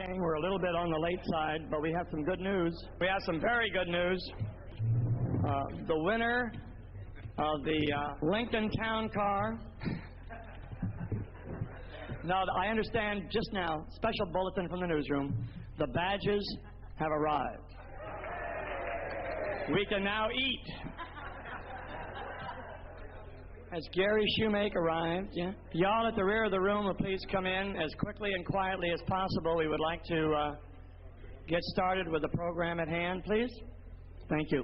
Okay, we're a little bit on the late side, but we have some good news. We have some very good news. The winner of the Lincoln Town Car. Now, I understand just now, special bulletin from the newsroom, the badges have arrived. We can now eat. Has Gary Shoemake arrived? Yeah. Y'all at the rear of the room will please come in as quickly and quietly as possible. We would like to get started with the program at hand, please. Thank you.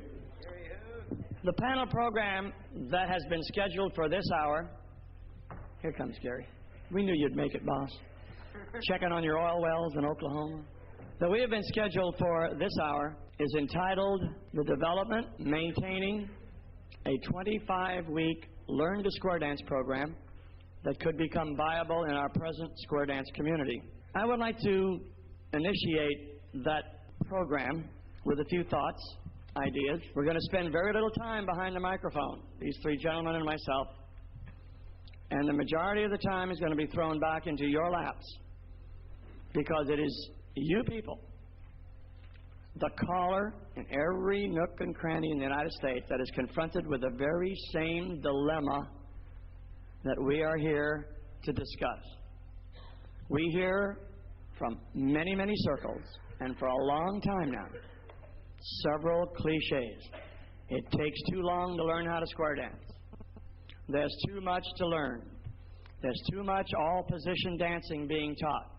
The panel program that has been scheduled for this hour. Here comes Gary. We knew you'd make it, boss. Checking on your oil wells in Oklahoma. That we have been scheduled for this hour is entitled The Development, Maintaining a 25-week Learn to Square Dance program that could become viable in our present square dance community. I would like to initiate that program with a few thoughts, ideas. We're going to spend very little time behind the microphone, these three gentlemen and myself, and the majority of the time is going to be thrown back into your laps because it is you people, the caller in every nook and cranny in the United States that is confronted with the very same dilemma that we are here to discuss. We hear from many, many circles, and for a long time now, several cliches. It takes too long to learn how to square dance. There's too much to learn. There's too much all-position dancing being taught.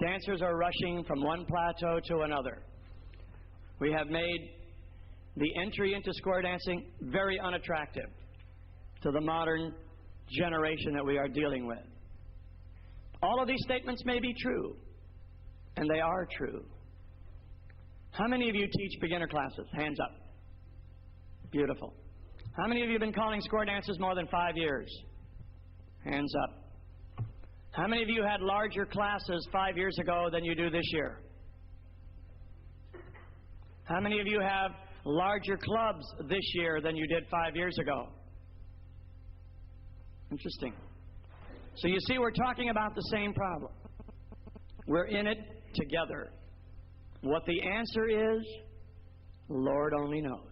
Dancers are rushing from one plateau to another. We have made the entry into square dancing very unattractive to the modern generation that we are dealing with. All of these statements may be true, and they are true. How many of you teach beginner classes? Hands up. Beautiful. How many of you have been calling square dances more than 5 years? Hands up. How many of you had larger classes 5 years ago than you do this year? How many of you have larger clubs this year than you did 5 years ago? Interesting. So you see, we're talking about the same problem. We're in it together. What the answer is, Lord only knows.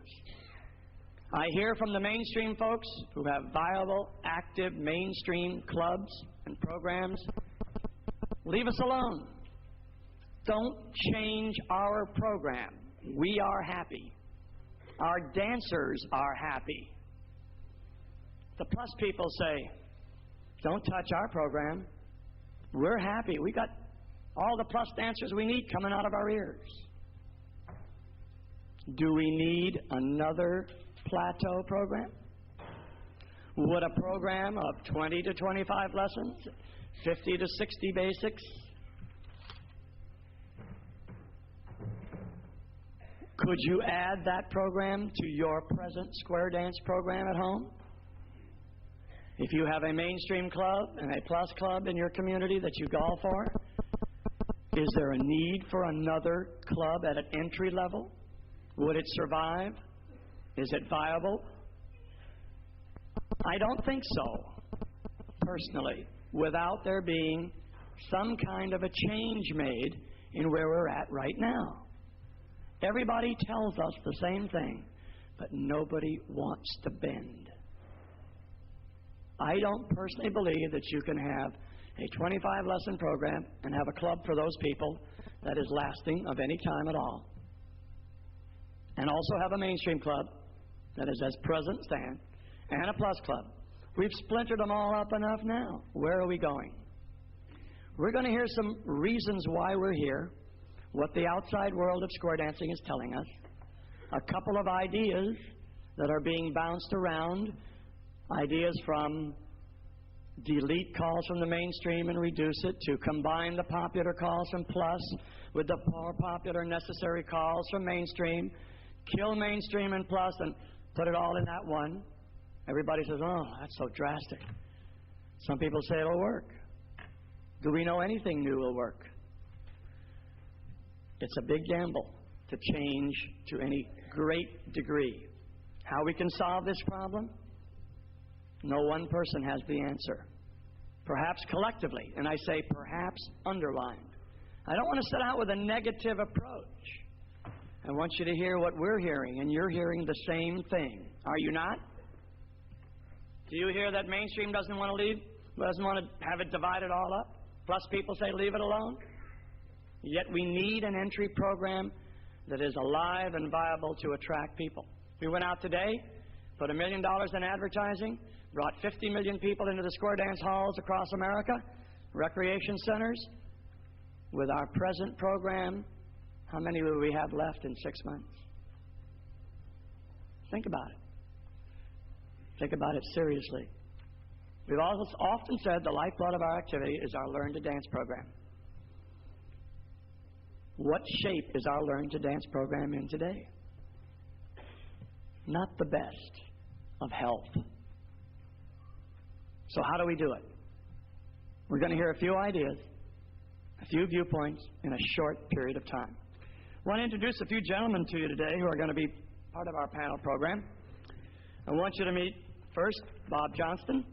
I hear from the mainstream folks who have viable, active mainstream clubs and programs, leave us alone. Don't change our program. We are happy. Our dancers are happy. The plus people say, don't touch our program. We're happy. We got all the plus dancers we need coming out of our ears. Do we need another plateau program? Would a program of 20 to 25 lessons, 50 to 60 basics, could you add that program to your present square dance program at home? If you have a mainstream club and a plus club in your community that you golf for, is there a need for another club at an entry level? Would it survive? Is it viable? I don't think so, personally, without there being some kind of a change made in where we're at right now. Everybody tells us the same thing, but nobody wants to bend. I don't personally believe that you can have a 25-lesson program and have a club for those people that is lasting of any time at all. And also have a mainstream club that is as present stand, and a plus club. We've splintered them all up enough now. Where are we going? We're going to hear some reasons why we're here, what the outside world of square dancing is telling us, a couple of ideas that are being bounced around, ideas from delete calls from the mainstream and reduce it, to combine the popular calls from plus with the more popular necessary calls from mainstream, kill mainstream and plus and put it all in that one. Everybody says, oh, that's so drastic. Some people say it'll work. Do we know anything new will work? It's a big gamble to change to any great degree. How we can solve this problem? No one person has the answer. Perhaps collectively, and I say perhaps underlined, I don't want to set out with a negative approach. I want you to hear what we're hearing, and you're hearing the same thing. Are you not? Do you hear that mainstream doesn't want to leave? Doesn't want to have it divided all up? Plus people say leave it alone? Yet we need an entry program that is alive and viable to attract people. We went out today, put $1 million in advertising, brought 50 million people into the square dance halls across America, recreation centers. With our present program, how many will we have left in 6 months? Think about it. Think about it seriously. We've also often said the lifeblood of our activity is our Learn to Dance program. What shape is our Learn to Dance program in today? Not the best of health. So how do we do it? We're going to hear a few ideas, a few viewpoints in a short period of time. I want to introduce a few gentlemen to you today who are going to be part of our panel program. I want you to meet first Bob Johnston,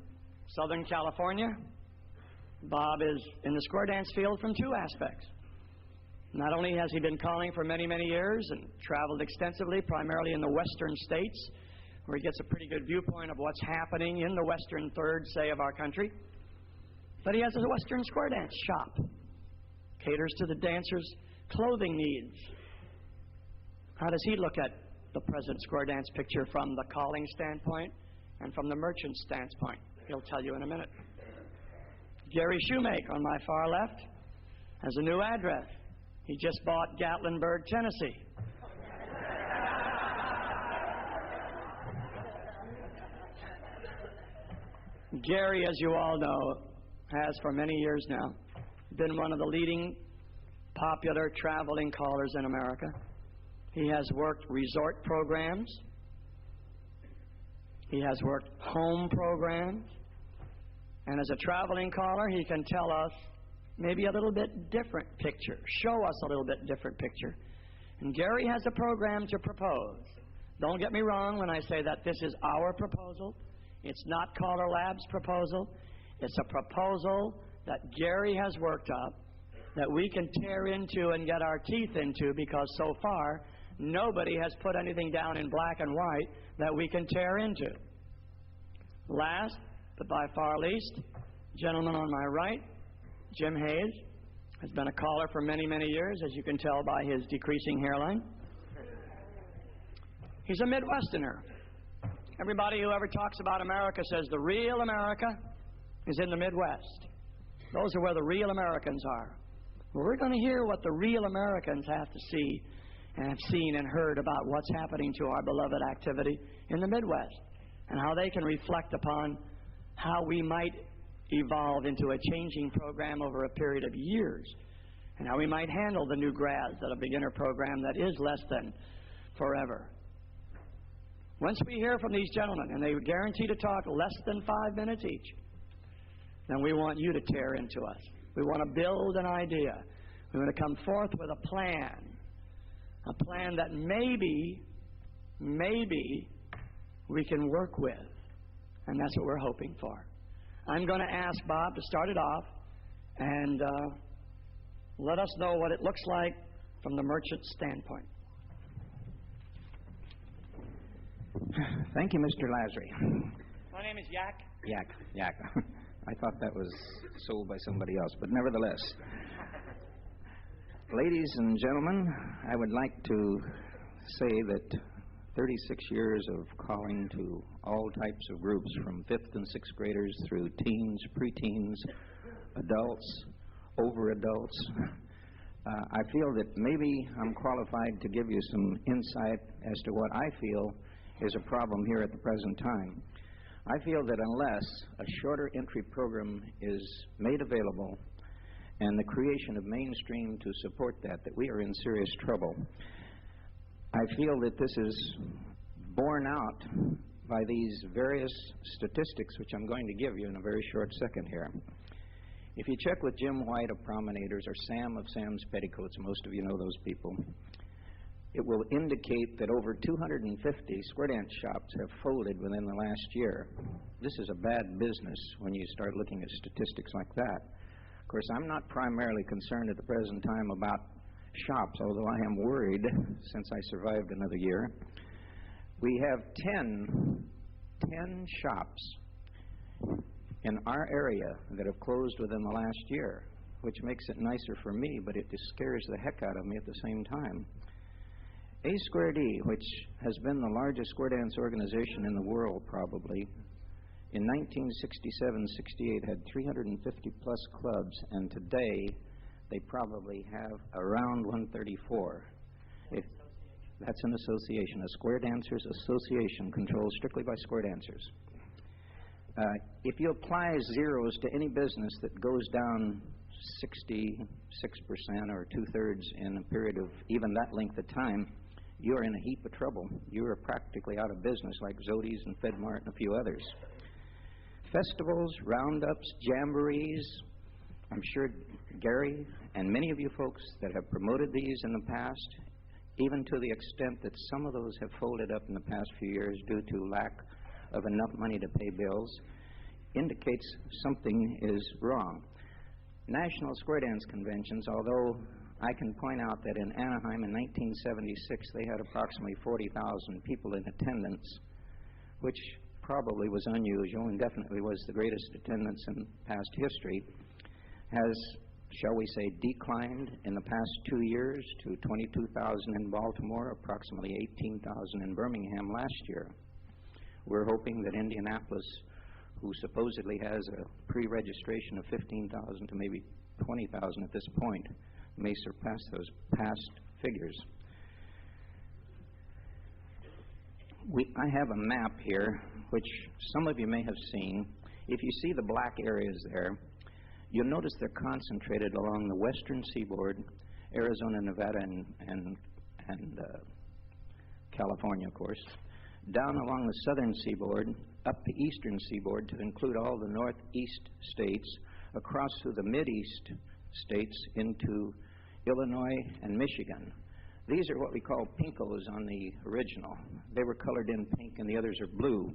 Southern California. Bob is in the square dance field from two aspects. Not only has he been calling for many, many years and traveled extensively, primarily in the western states, where he gets a pretty good viewpoint of what's happening in the western third, say, of our country, but he has a western square dance shop, caters to the dancers' clothing needs. How does he look at the present square dance picture from the calling standpoint and from the merchant standpoint? He'll tell you in a minute. Gary Shoemake on my far left has a new address. He just bought Gatlinburg, Tennessee. Gary, as you all know, has for many years now been one of the leading popular traveling callers in America. He has worked resort programs. He has worked home programs. And as a traveling caller, he can tell us maybe a little bit different picture, show us a little bit different picture. And Gary has a program to propose. Don't get me wrong when I say that this is our proposal. It's not CALLERLAB's proposal. It's a proposal that Gary has worked up that we can tear into and get our teeth into, because so far nobody has put anything down in black and white that we can tear into. Last, but by far least, gentleman on my right, Jim Hayes, has been a caller for many, many years, as you can tell by his decreasing hairline. He's a Midwesterner. Everybody who ever talks about America says the real America is in the Midwest. Those are where the real Americans are. Well, we're going to hear what the real Americans have to see and have seen and heard about what's happening to our beloved activity in the Midwest, and how they can reflect upon how we might evolve into a changing program over a period of years, and how we might handle the new grads at a beginner program that is less than forever. Once we hear from these gentlemen, and they guarantee to talk less than 5 minutes each, then we want you to tear into us. We want to build an idea. We want to come forth with a plan that maybe we can work with. And that's what we're hoping for. I'm going to ask Bob to start it off and let us know what it looks like from the merchant standpoint. Thank you, Mr. Lazary. My name is Yak. Yak. I thought that was sold by somebody else, but nevertheless. Ladies and gentlemen, I would like to say that 36 years of calling to all types of groups, from 5th and 6th graders through teens, preteens, adults, over adults, I feel that maybe I'm qualified to give you some insight as to what I feel is a problem here at the present time. I feel that unless a shorter entry program is made available and the creation of mainstream to support that we are in serious trouble. I feel that this is borne out by these various statistics, which I'm going to give you in a very short second here. If you check with Jim White of Promenaders or Sam of Sam's Petticoats, most of you know those people, it will indicate that over 250 square dance shops have folded within the last year. This is a bad business when you start looking at statistics like that. course, I'm not primarily concerned at the present time about shops, although I am worried since I survived another year. We have 10 shops in our area that have closed within the last year, which makes it nicer for me, but it scares the heck out of me at the same time. A Squared E, which has been the largest square dance organization in the world probably, in 1967-68 had 350 plus clubs, and today they probably have around 134. That's an association, a Square Dancers Association controlled strictly by square dancers. If you apply zeros to any business that goes down 66% or two-thirds in a period of even that length of time, you're in a heap of trouble. You are practically out of business, like Zodi's and FedMart and a few others. Festivals, roundups, jamborees, I'm sure Gary and many of you folks that have promoted these in the past, even to the extent that some of those have folded up in the past few years due to lack of enough money to pay bills, indicates something is wrong. National Square Dance Conventions, although I can point out that in Anaheim in 1976 they had approximately 40,000 people in attendance, which probably was unusual and definitely was the greatest attendance in past history, has, shall we say, declined in the past 2 years to 22,000 in Baltimore, approximately 18,000 in Birmingham last year. We're hoping that Indianapolis, who supposedly has a pre-registration of 15,000 to maybe 20,000 at this point, may surpass those past figures. I have a map here, which some of you may have seen. If you see the black areas there, you'll notice they're concentrated along the western seaboard, Arizona, Nevada, and California, of course, down along the southern seaboard, up the eastern seaboard to include all the northeast states, across through the mideast states into Illinois and Michigan. These are what we call pinkos on the original. They were colored in pink and the others are blue.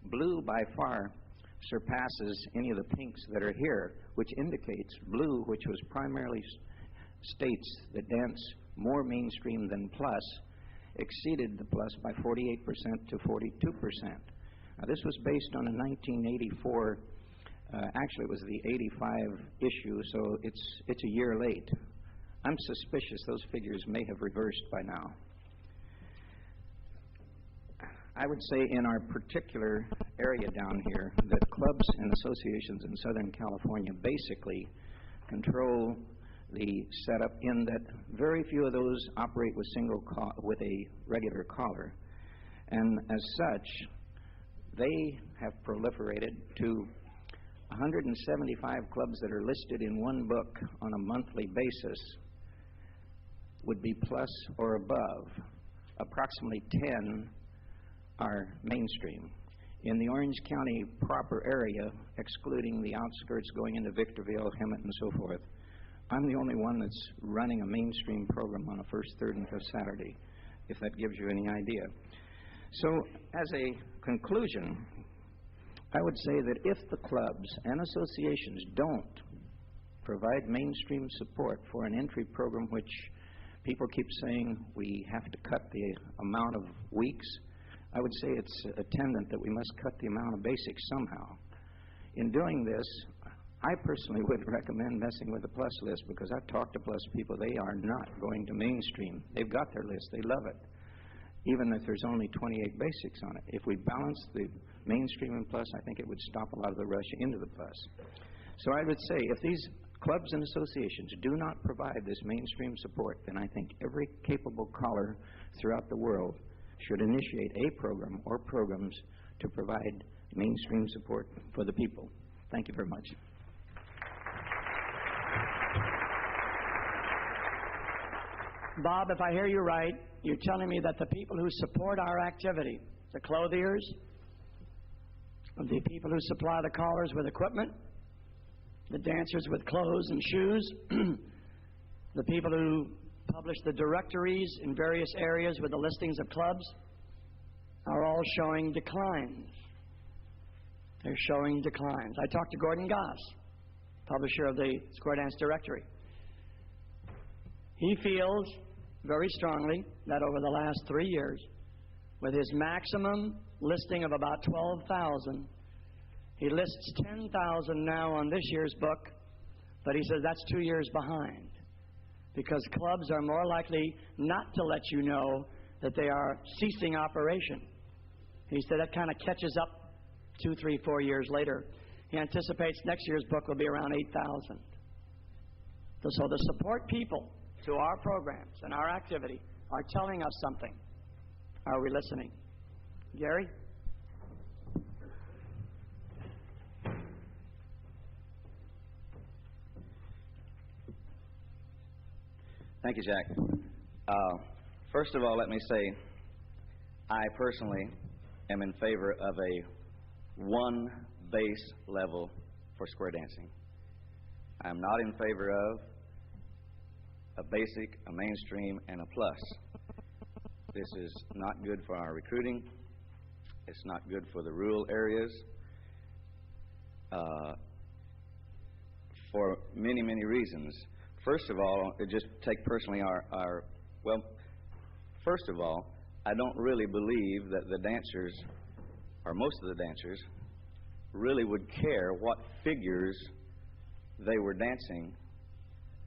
Blue by far surpasses any of the pinks that are here, which indicates blue, which was primarily states that dance more mainstream than plus, exceeded the plus by 48% to 42%. Now, this was based on a 1984, actually it was the 85 issue, so it's a year late. I'm suspicious those figures may have reversed by now. I would say in our particular area down here that clubs and associations in Southern California basically control the setup in that very few of those operate with a regular collar. And as such, they have proliferated to 175 clubs that are listed in one book on a monthly basis would be plus or above. Approximately 10 are mainstream. In the Orange County proper area, excluding the outskirts going into Victorville, Hemet, and so forth, I'm the only one that's running a mainstream program on a first, third, and fifth Saturday, if that gives you any idea. So, as a conclusion, I would say that if the clubs and associations don't provide mainstream support for an entry program, which people keep saying we have to cut the amount of weeks, I would say it's attendant that we must cut the amount of basics somehow. In doing this, I personally would recommend messing with the plus list, because I've talked to plus people. They are not going to mainstream. They've got their list. They love it, even if there's only 28 basics on it. If we balance the mainstream and plus, I think it would stop a lot of the rush into the plus. So I would say if these clubs and associations do not provide this mainstream support, then I think every capable caller throughout the world should initiate a program or programs to provide mainstream support for the people. Thank you very much. Bob, if I hear you right, you're telling me that the people who support our activity, the clothiers, the people who supply the callers with equipment, the dancers with clothes and shoes, the people who publish the directories in various areas with the listings of clubs, are all showing declines. They're showing declines. I talked to Gordon Goss. publisher of the Square Dance Directory. He feels very strongly that over the last 3 years, with his maximum listing of about 12,000, he lists 10,000 now on this year's book, but he says that's 2 years behind because clubs are more likely not to let you know that they are ceasing operation. He said that kind of catches up 2, 3, 4 years later. He anticipates next year's book will be around 8,000. So the support people to our programs and our activity are telling us something. Are we listening? Gary? Thank you, Jack. First of all, let me say I personally am in favor of a one base level for square dancing. I'm not in favor of a basic, a mainstream, and a plus. This is not good for our recruiting. It's not good for the rural areas. For many, many reasons. First of all, just take personally first of all, I don't really believe that the dancers, or most of the dancers, really would care what figures they were dancing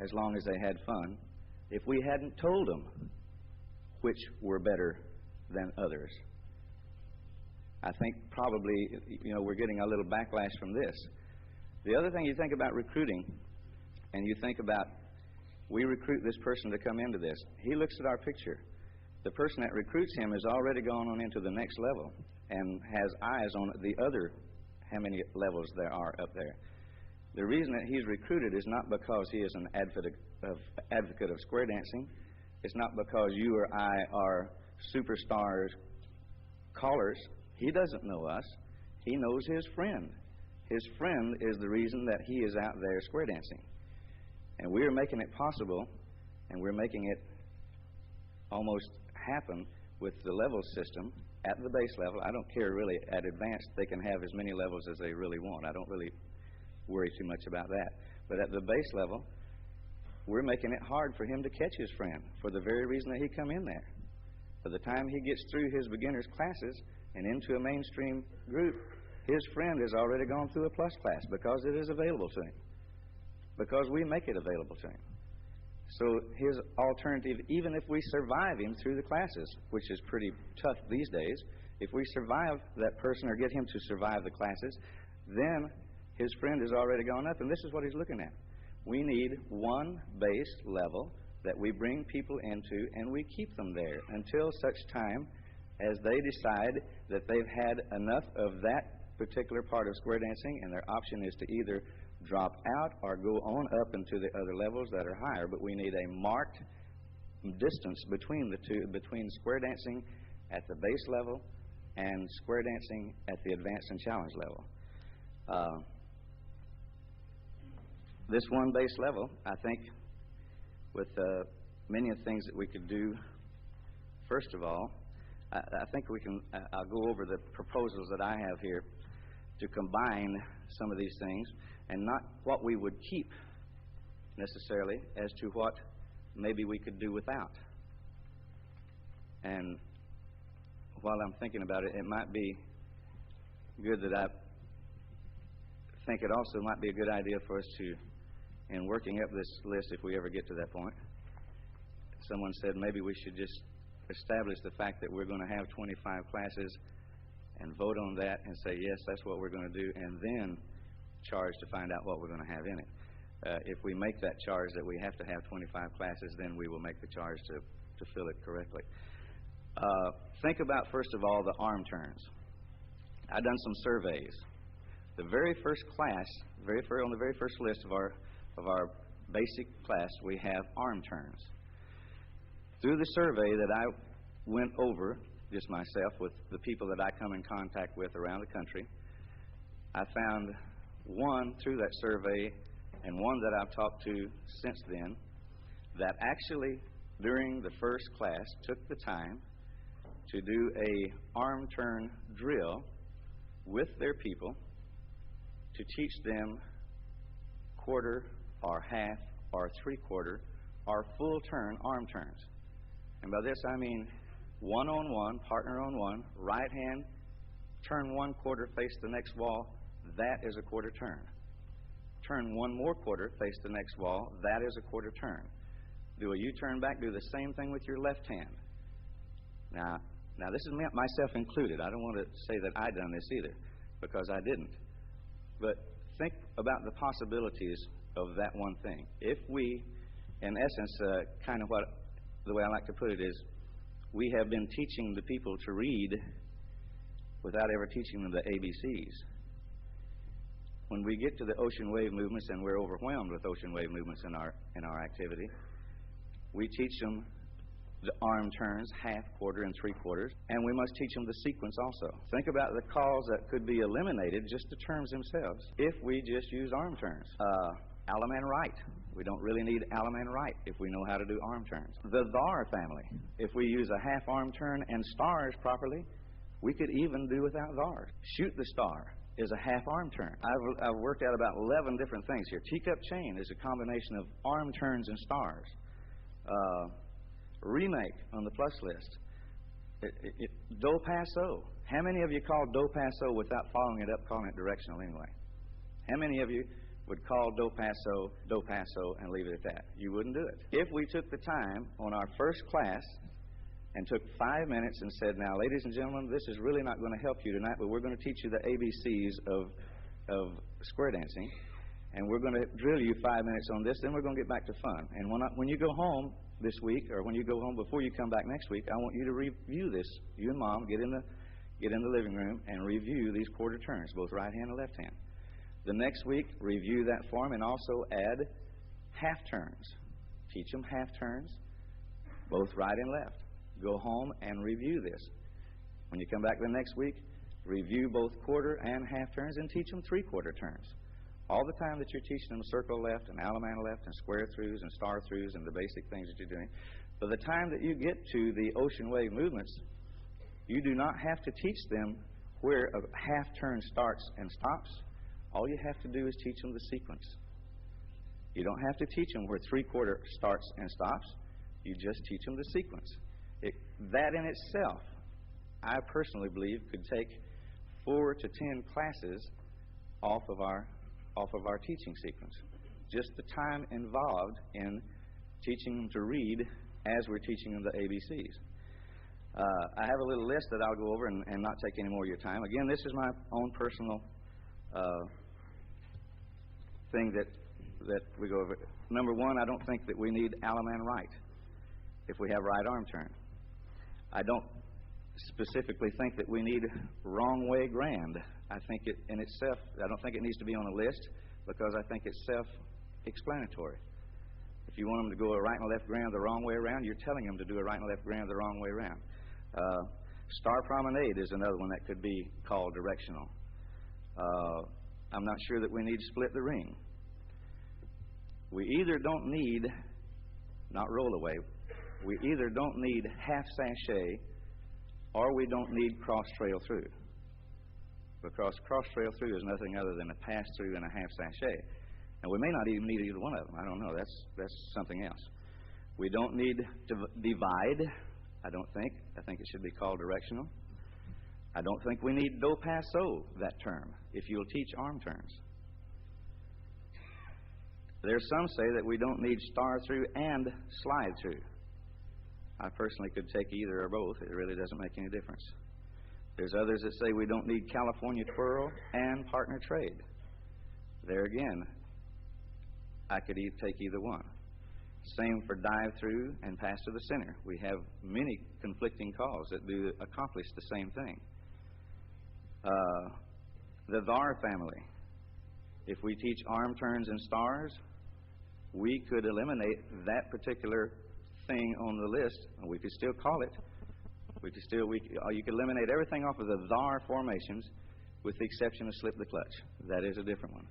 as long as they had fun if we hadn't told them which were better than others. I think probably, we're getting a little backlash from this. The other thing you think about recruiting, and you think about, we recruit this person to come into this. He looks at our picture. The person that recruits him has already gone on into the next level and has eyes on the other, how many levels there are up there. The reason that he's recruited is not because he is an advocate of square dancing. It's not because you or I are superstars callers. He doesn't know us. He knows his friend. His friend is the reason that he is out there square dancing. And we are making it possible, and we're making it almost happen with the level system at the base level. I don't care really at advanced. They can have as many levels as they really want. I don't really worry too much about that. But at the base level, we're making it hard for him to catch his friend for the very reason that he come in there. By the time he gets through his beginner's classes and into a mainstream group, his friend has already gone through a plus class because it is available to him, because we make it available to him. So his alternative, even if we survive him through the classes, which is pretty tough these days, if we survive that person or get him to survive the classes, then his friend has already gone up, and this is what he's looking at. We need one base level that we bring people into, and we keep them there until such time as they decide that they've had enough of that particular part of square dancing, and their option is to either drop out or go on up into the other levels that are higher. But we need a marked distance between the two, between square dancing at the base level and square dancing at the advanced and challenge level. This one base level, I think, with many of the things that we could do, first of all, I think we can, I'll go over the proposals that I have here to combine some of these things, and not what we would keep necessarily, as to what maybe we could do without. And while I'm thinking about it, it might be good that I think it also might be a good idea for us to, in working up this list, if we ever get to that point, someone said maybe we should just establish the fact that we're going to have 25 classes and vote on that and say, yes, that's what we're going to do, and then charge to find out what we're going to have in it. If we make that charge that we have to have 25 classes, then we will make the charge to fill it correctly. Think about, first of all, the arm turns. I've done some surveys. The very first class, on the very first list of our basic class, we have arm turns. Through the survey that I went over, just myself, with the people that I come in contact with around the country, I found one through that survey and one that I've talked to since then that actually during the first class took the time to do a arm turn drill with their people to teach them quarter or half or three-quarter or full turn arm turns. And by this I mean one on one, partner on one, right hand, turn one quarter, face the next wall, that is a quarter turn. Turn one more quarter, face the next wall, that is a quarter turn. Do a U-turn back, do the same thing with your left hand. Now this is myself included. I don't want to say that I done this either, because I didn't. But think about the possibilities of that one thing. If we, in essence, kind of what the way I like to put it is, we have been teaching the people to read without ever teaching them the ABCs. When we get to the ocean wave movements, and we're overwhelmed with ocean wave movements in our activity, we teach them the arm turns, half, quarter, and three-quarters, and we must teach them the sequence also. Think about the calls that could be eliminated, just the terms themselves, if we just use arm turns. Alum and right. We don't really need alum and right if we know how to do arm turns. The thar family. If we use a half arm turn and stars properly, we could even do without thars. Shoot the star is a half arm turn. I've worked out about 11 different things here. Teacup chain is a combination of arm turns and stars. Remake on the plus list. Do paso. How many of you call do paso without following it up, calling it directional anyway? How many of you would call do paso, and leave it at that? You wouldn't do it. If we took the time on our first class and took 5 minutes and said, now, ladies and gentlemen, this is really not going to help you tonight, but we're going to teach you the ABCs of square dancing, and we're going to drill you 5 minutes on this, then we're going to get back to fun. And when you go home this week, or when you go home before you come back next week, I want you to review this. You and Mom get in the living room and review these quarter turns, both right hand and left hand. The next week, review that form and also add half turns. Teach them half turns, both right and left. Go home and review this. When you come back the next week, review both quarter and half turns and teach them three-quarter turns. All the time that you're teaching them circle left and Alamana left and square throughs and star throughs and the basic things that you're doing, by the time that you get to the ocean wave movements, you do not have to teach them where a half turn starts and stops. All you have to do is teach them the sequence. You don't have to teach them where three-quarter starts and stops. You just teach them the sequence. That in itself, I personally believe, could take 4 to 10 classes off of our teaching sequence. Just the time involved in teaching them to read as we're teaching them the ABCs. I have a little list that I'll go over and not take any more of your time. Again, this is my own personal thing that we go over. Number one, I don't think that we need Alaman right if we have right arm turn. I don't specifically think that we need wrong way grand. I think it in itself, I don't think it needs to be on a list because I think it's self-explanatory. If you want them to go a right and a left grand the wrong way around, you're telling them to do a right and a left grand the wrong way around. Star promenade is another one that could be called directional. I'm not sure that we need to split the ring. We either don't need, not roll away, we either don't need half sachet or we don't need cross trail through. Because cross trail through is nothing other than a pass through and a half sachet. And we may not even need either one of them. I don't know. That's something else. We don't need to divide, I don't think. I think it should be called directional. I don't think we need do paso, that term, if you'll teach arm turns. There's some say that we don't need star through and slide through. I personally could take either or both. It really doesn't make any difference. There's others that say we don't need California twirl and partner trade. There again, I could take either one. Same for dive through and pass to the center. We have many conflicting calls that do accomplish the same thing. The VAR family. If we teach arm turns and stars, we could eliminate that particular thing on the list, and we could still call it. You could eliminate everything off of the VAR formations with the exception of slip the clutch. That is a different one.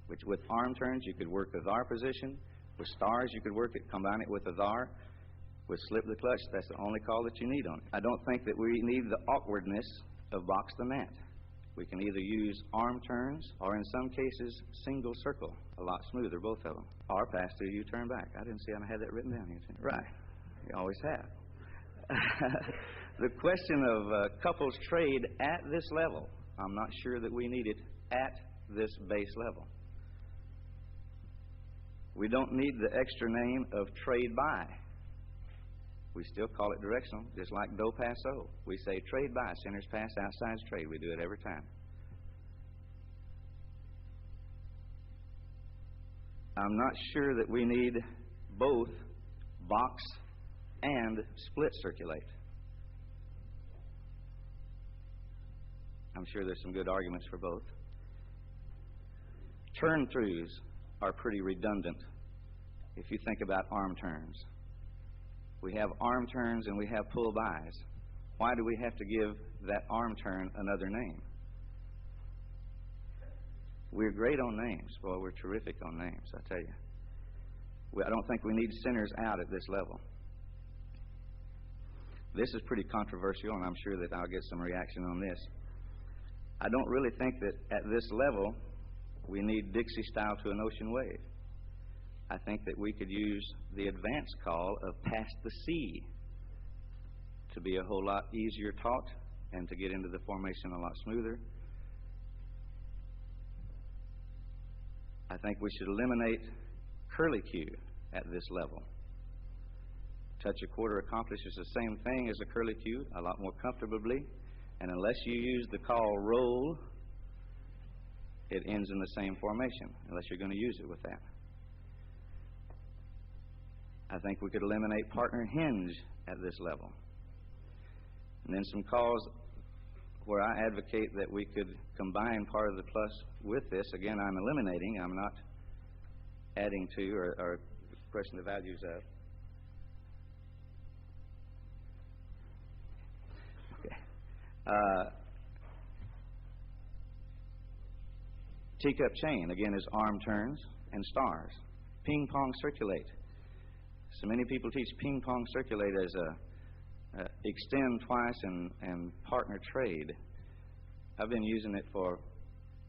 Which with arm turns, you could work the VAR position. With stars, you could work it, combine it with the VAR. With slip the clutch, that's the only call that you need on it. I don't think that we need the awkwardness of box the mat. We can either use arm turns or, in some cases, single circle, a lot smoother, both of them, or pass through U-turn back. I didn't see I had that written down here. Right. You always have. The question of couples trade at this level, I'm not sure that we need it at this base level. We don't need the extra name of trade by. We still call it directional, just like do pass o. We say trade by, centers pass, outsides trade. We do it every time. I'm not sure that we need both box and split circulate. I'm sure there's some good arguments for both. Turn-throughs are pretty redundant if you think about arm turns. We have arm turns and we have pull-bys. Why do we have to give that arm turn another name? We're great on names. Boy, we're terrific on names, I tell you. I don't think we need centers out at this level. This is pretty controversial, and I'm sure that I'll get some reaction on this. I don't really think that at this level we need Dixie style to an ocean wave. I think that we could use the advanced call of past the sea to be a whole lot easier taught and to get into the formation a lot smoother. I think we should eliminate curlicue at this level. Touch a quarter accomplishes the same thing as a curlicue, a lot more comfortably, and unless you use the call roll, it ends in the same formation, unless you're going to use it with that. I think we could eliminate partner hinge at this level. And then some calls where I advocate that we could combine part of the plus with this. Again, I'm eliminating. I'm not adding to or question the values of. Okay. Teacup chain, again, is arm turns and stars. Ping pong circulate. So many people teach ping pong circulate as a extend twice and partner trade. I've been using it for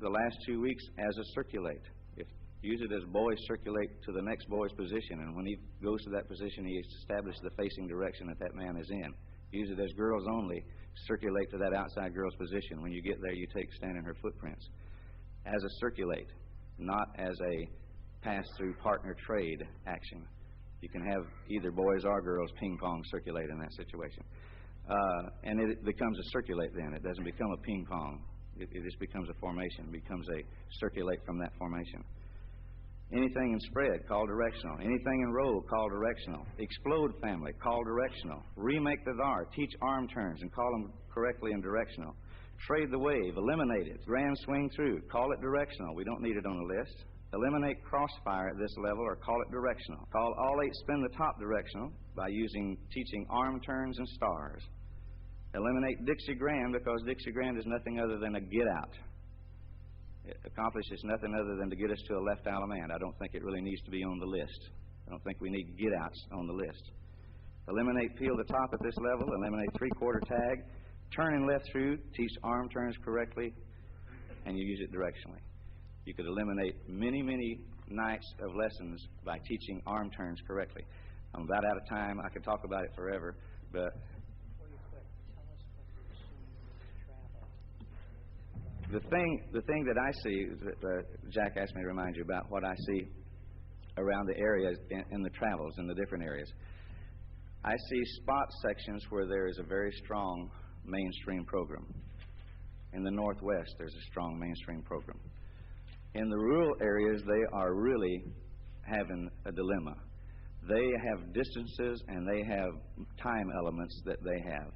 the last 2 weeks as a circulate. Use it as boys circulate to the next boy's position, and when he goes to that position, he establishes the facing direction that man is in. Use it as girls only. Circulate to that outside girl's position. When you get there, you stand in her footprints. As a circulate, not as a pass-through partner trade action. You can have either boys or girls ping-pong circulate in that situation. And it becomes a circulate then. It doesn't become a ping-pong. It just becomes a formation. It becomes a circulate from that formation. Anything in spread, call directional. Anything in roll, call directional. Explode family, call directional. Remake the VAR, teach arm turns and call them correctly and directional. Trade the wave, eliminate it. Grand swing through, call it directional. We don't need it on the list. Eliminate crossfire at this level or call it directional. Call all 8 spin the top directional by teaching arm turns and stars. Eliminate Dixie Grand because Dixie Grand is nothing other than a get out. It accomplishes nothing other than to get us to a left Allemande. I don't think it really needs to be on the list. I don't think we need get outs on the list. Eliminate peel the top at this level. Eliminate 3/4 tag. Turn and left through. Teach arm turns correctly, and you use it directionally. You could eliminate many, many nights of lessons by teaching arm turns correctly. I'm about out of time. I could talk about it forever, but Before you quit, tell us what you're seeing in the thing that I see is that Jack asked me to remind you about what I see around the areas in the travels in the different areas. I see spot sections where there is a very strong mainstream program. In the Northwest, there's a strong mainstream program. In the rural areas, they are really having a dilemma. They have distances and they have time elements that they have.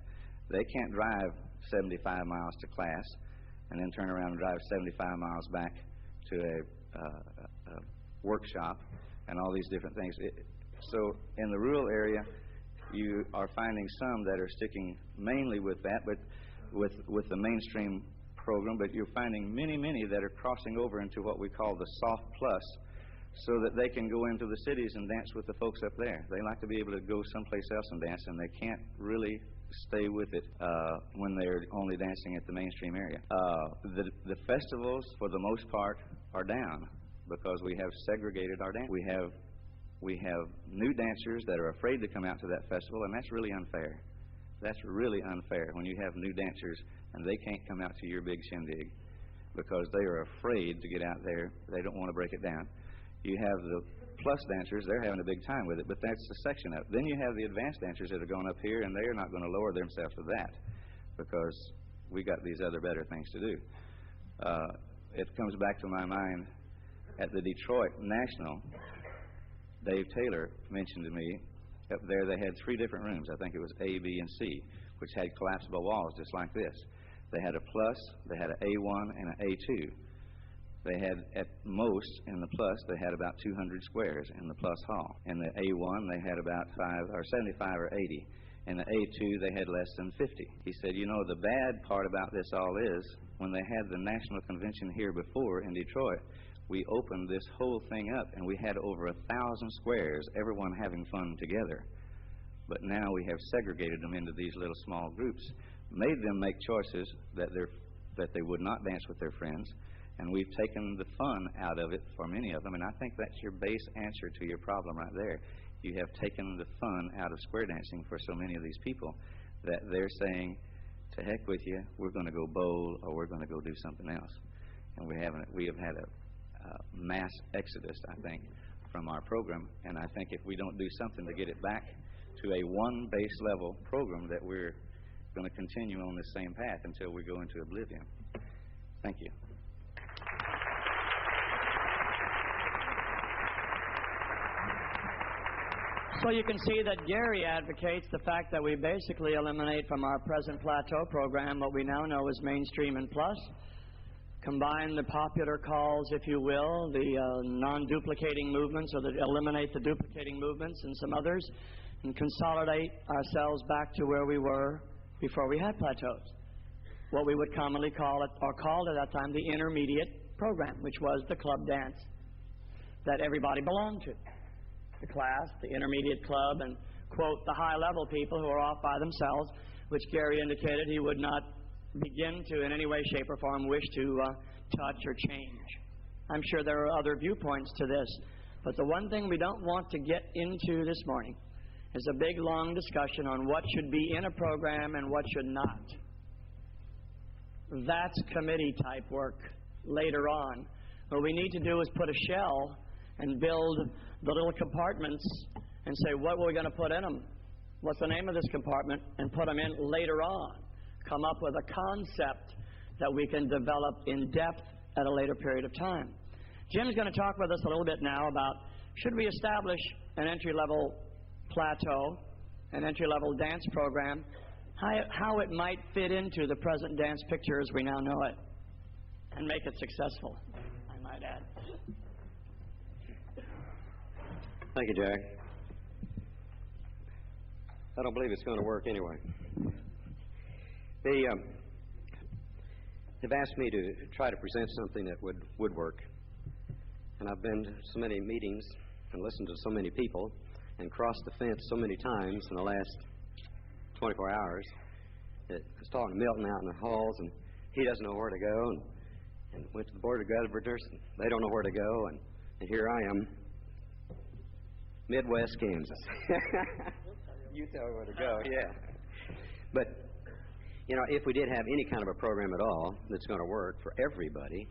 They can't drive 75 miles to class and then turn around and drive 75 miles back to a workshop and all these different things. So in the rural area, you are finding some that are sticking mainly with that, but with the mainstream program, but you're finding many, many that are crossing over into what we call the soft plus, so that they can go into the cities and dance with the folks up there. They like to be able to go someplace else and dance, and they can't really stay with it when they're only dancing at the mainstream area. The festivals, for the most part, are down because we have segregated our dance. We have new dancers that are afraid to come out to that festival, and that's really unfair. That's really unfair when you have new dancers and they can't come out to your big shindig because they are afraid to get out there. They don't want to break it down. You have the plus dancers, they're having a big time with it, but that's the section of it. Then you have the advanced dancers that are going up here, and they're not going to lower themselves to that because we got these other better things to do. It comes back to my mind at the Detroit National, Dave Taylor mentioned to me, up there they had 3 different rooms. I think it was A, B, and C, which had collapsible walls just like this. They had a plus, they had an A1, and an A2. They had, at most, in the plus, they had about 200 squares in the plus hall. In the A1, they had about 75 or 80. In the A2, they had less than 50. He said, you know, the bad part about this all is, when they had the national convention here before in Detroit, we opened this whole thing up, and we had over 1,000 squares, everyone having fun together. But now we have segregated them into these little small groups, made them make choices that they would not dance with their friends, and we've taken the fun out of it for many of them, and I think that's your base answer to your problem right there. You have taken the fun out of square dancing for so many of these people that they're saying, to heck with you, we're going to go bowl or we're going to go do something else. And we have had a mass exodus, I think, from our program, and I think if we don't do something to get it back to a one base level program, that we're going to continue on the same path until we go into oblivion. Thank you. So you can see that Gary advocates the fact that we basically eliminate from our present plateau program what we now know as mainstream and plus, combine the popular calls, if you will, the non-duplicating movements, or eliminate the duplicating movements and some others, and consolidate ourselves back to where we were before we had plateaus. What we would commonly call it, or called at that time, the intermediate program, which was the club dance that everybody belonged to. The class, the intermediate club, and, quote, the high-level people who are off by themselves, which Gary indicated he would not begin to in any way, shape, or form wish to touch or change. I'm sure there are other viewpoints to this, but the one thing we don't want to get into this morning is a big, long discussion on what should be in a program and what should not. That's committee-type work later on. What we need to do is put a shell and build the little compartments and say, what are we going to put in them? What's the name of this compartment? And put them in later on. Come up with a concept that we can develop in depth at a later period of time. Jim's going to talk with us a little bit now about, should we establish an entry-level plateau, an entry-level dance program, how it might fit into the present dance picture as we now know it, and make it successful, I might add. Thank you, Jack. I don't believe it's going to work anyway. They have asked me to try to present something that would work. And I've been to so many meetings and listened to so many people and crossed the fence so many times in the last 24 hours that I was talking to Milton out in the halls, and he doesn't know where to go, and went to the Board of Governors, and they don't know where to go, and here I am, Midwest Kansas. You tell me where to go, yeah. But, you know, if we did have any kind of a program at all that's going to work for everybody,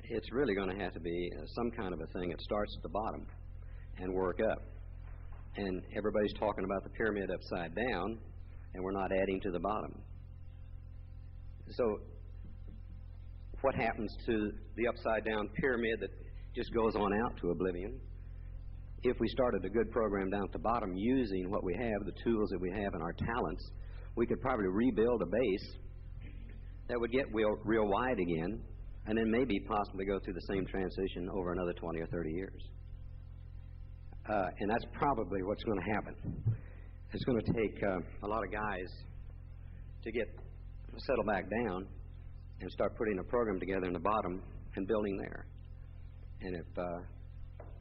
it's really going to have to be some kind of a thing that starts at the bottom and work up. And everybody's talking about the pyramid upside down, and we're not adding to the bottom. So what happens to the upside-down pyramid that just goes on out to oblivion? If we started a good program down at the bottom using what we have, the tools that we have, and our talents, we could probably rebuild a base that would get real wide again, and then maybe possibly go through the same transition over another 20 or 30 years. And that's probably what's going to happen. It's going to take a lot of guys to settle back down and start putting a program together in the bottom and building there. And if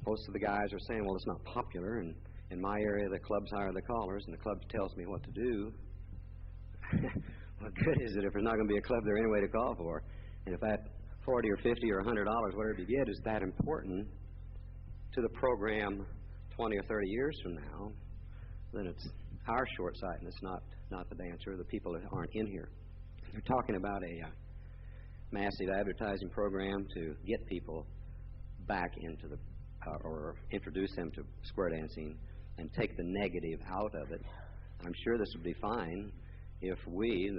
most of the guys are saying, well, it's not popular, and in my area the clubs hire the callers, and the club tells me what to do. What good is it if there's not going to be a club there anyway to call for? And if that $40 or $50 or $100, whatever you get, is that important to the program 20 or 30 years from now, then it's our short-sightedness, not the dancer, the people that aren't in here. We're talking about a massive advertising program to get people back into the, or introduce them to square dancing and take the negative out of it. I'm sure this would be fine if we,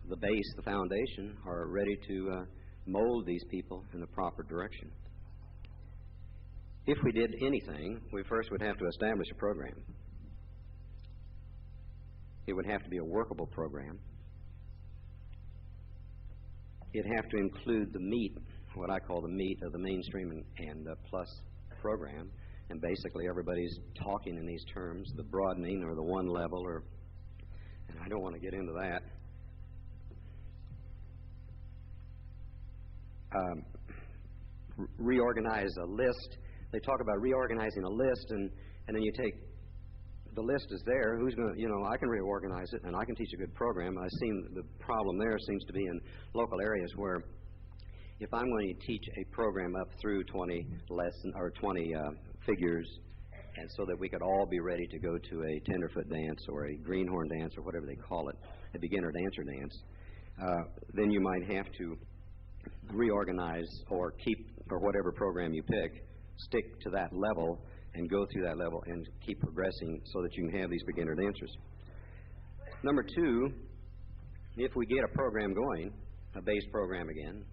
the base, the foundation, are ready to mold these people in the proper direction. If we did anything, we first would have to establish a program. It would have to be a workable program. It'd have to include the meat, what I call the meat of the mainstream and plus program, and basically everybody's talking in these terms, the broadening or the one level, or, and I don't want to get into that. Reorganize a list. They talk about reorganizing a list, and then you take, the list is there, who's going to, I can reorganize it, and I can teach a good program. I've seen the problem there seems to be in local areas where if I'm going to teach a program up through 20 figures, and so that we could all be ready to go to a tenderfoot dance or a greenhorn dance or whatever they call it, a beginner dancer dance, then you might have to reorganize or keep, or whatever program you pick, stick to that level and go through that level and keep progressing so that you can have these beginner dancers. Number two, if we get a program going, a base program again,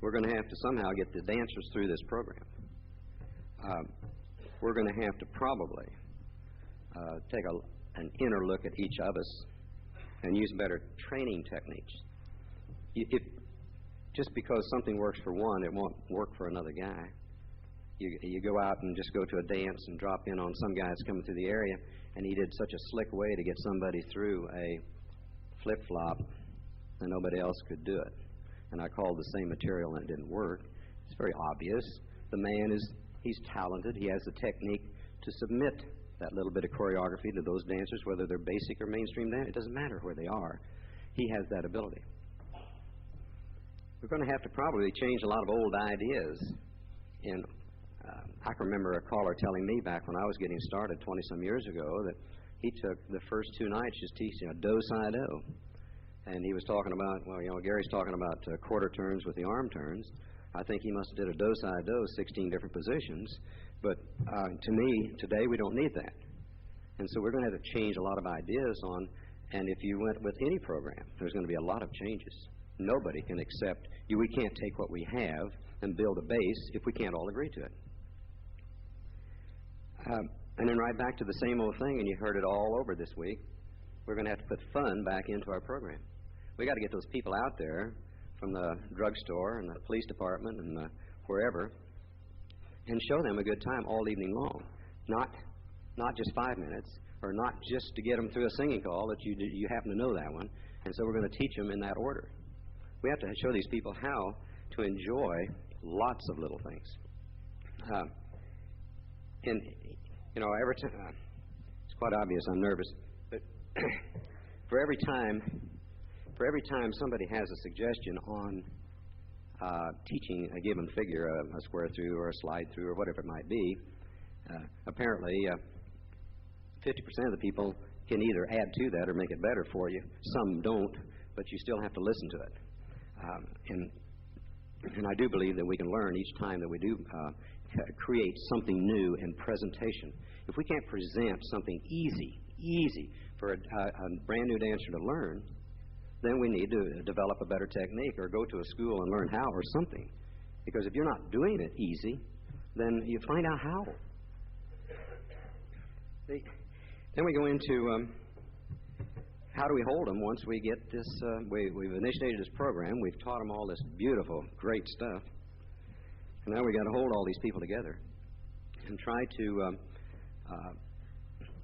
we're going to have to somehow get the dancers through this program. We're going to have to probably take an inner look at each of us and use better training techniques. Just because something works for one, it won't work for another guy. You go out and just go to a dance and drop in on some guy that's coming through the area, and he did such a slick way to get somebody through a flip-flop that nobody else could do it. And I called the same material and it didn't work. It's very obvious. The man he's talented. He has the technique to submit that little bit of choreography to those dancers, whether they're basic or mainstream dance. It doesn't matter where they are. He has that ability. We're going to have to probably change a lot of old ideas. And I can remember a caller telling me back when I was getting started 20-some years ago that he took the first 2 nights just teaching a do-si-do. And he was talking about, well, Gary's talking about quarter turns with the arm turns. I think he must have did a do-si-do, 16 different positions. But to me, today, we don't need that. And so we're going to have to change a lot of ideas on, and if you went with any program, there's going to be a lot of changes. Nobody can accept, we can't take what we have and build a base if we can't all agree to it. And then right back to the same old thing, and you heard it all over this week, we're going to have to put fun back into our program. We got to get those people out there from the drugstore and the police department and wherever, and show them a good time all evening long. Not just 5 minutes, or not just to get them through a singing call that you happen to know that one. And so we're going to teach them in that order. We have to show these people how to enjoy lots of little things. And every time, it's quite obvious I'm nervous, but for every time somebody has a suggestion on teaching a given figure, a square through or a slide through or whatever it might be, apparently 50% of the people can either add to that or make it better for you. Some don't, but you still have to listen to it. And I do believe that we can learn each time that we do create something new in presentation. If we can't present something easy for a brand new dancer to learn, then we need to develop a better technique or go to a school and learn how or something. Because if you're not doing it easy, then you find out how. Then we go into how do we hold them once we get this, we've initiated this program, we've taught them all this beautiful, great stuff, and now we've got to hold all these people together and try to,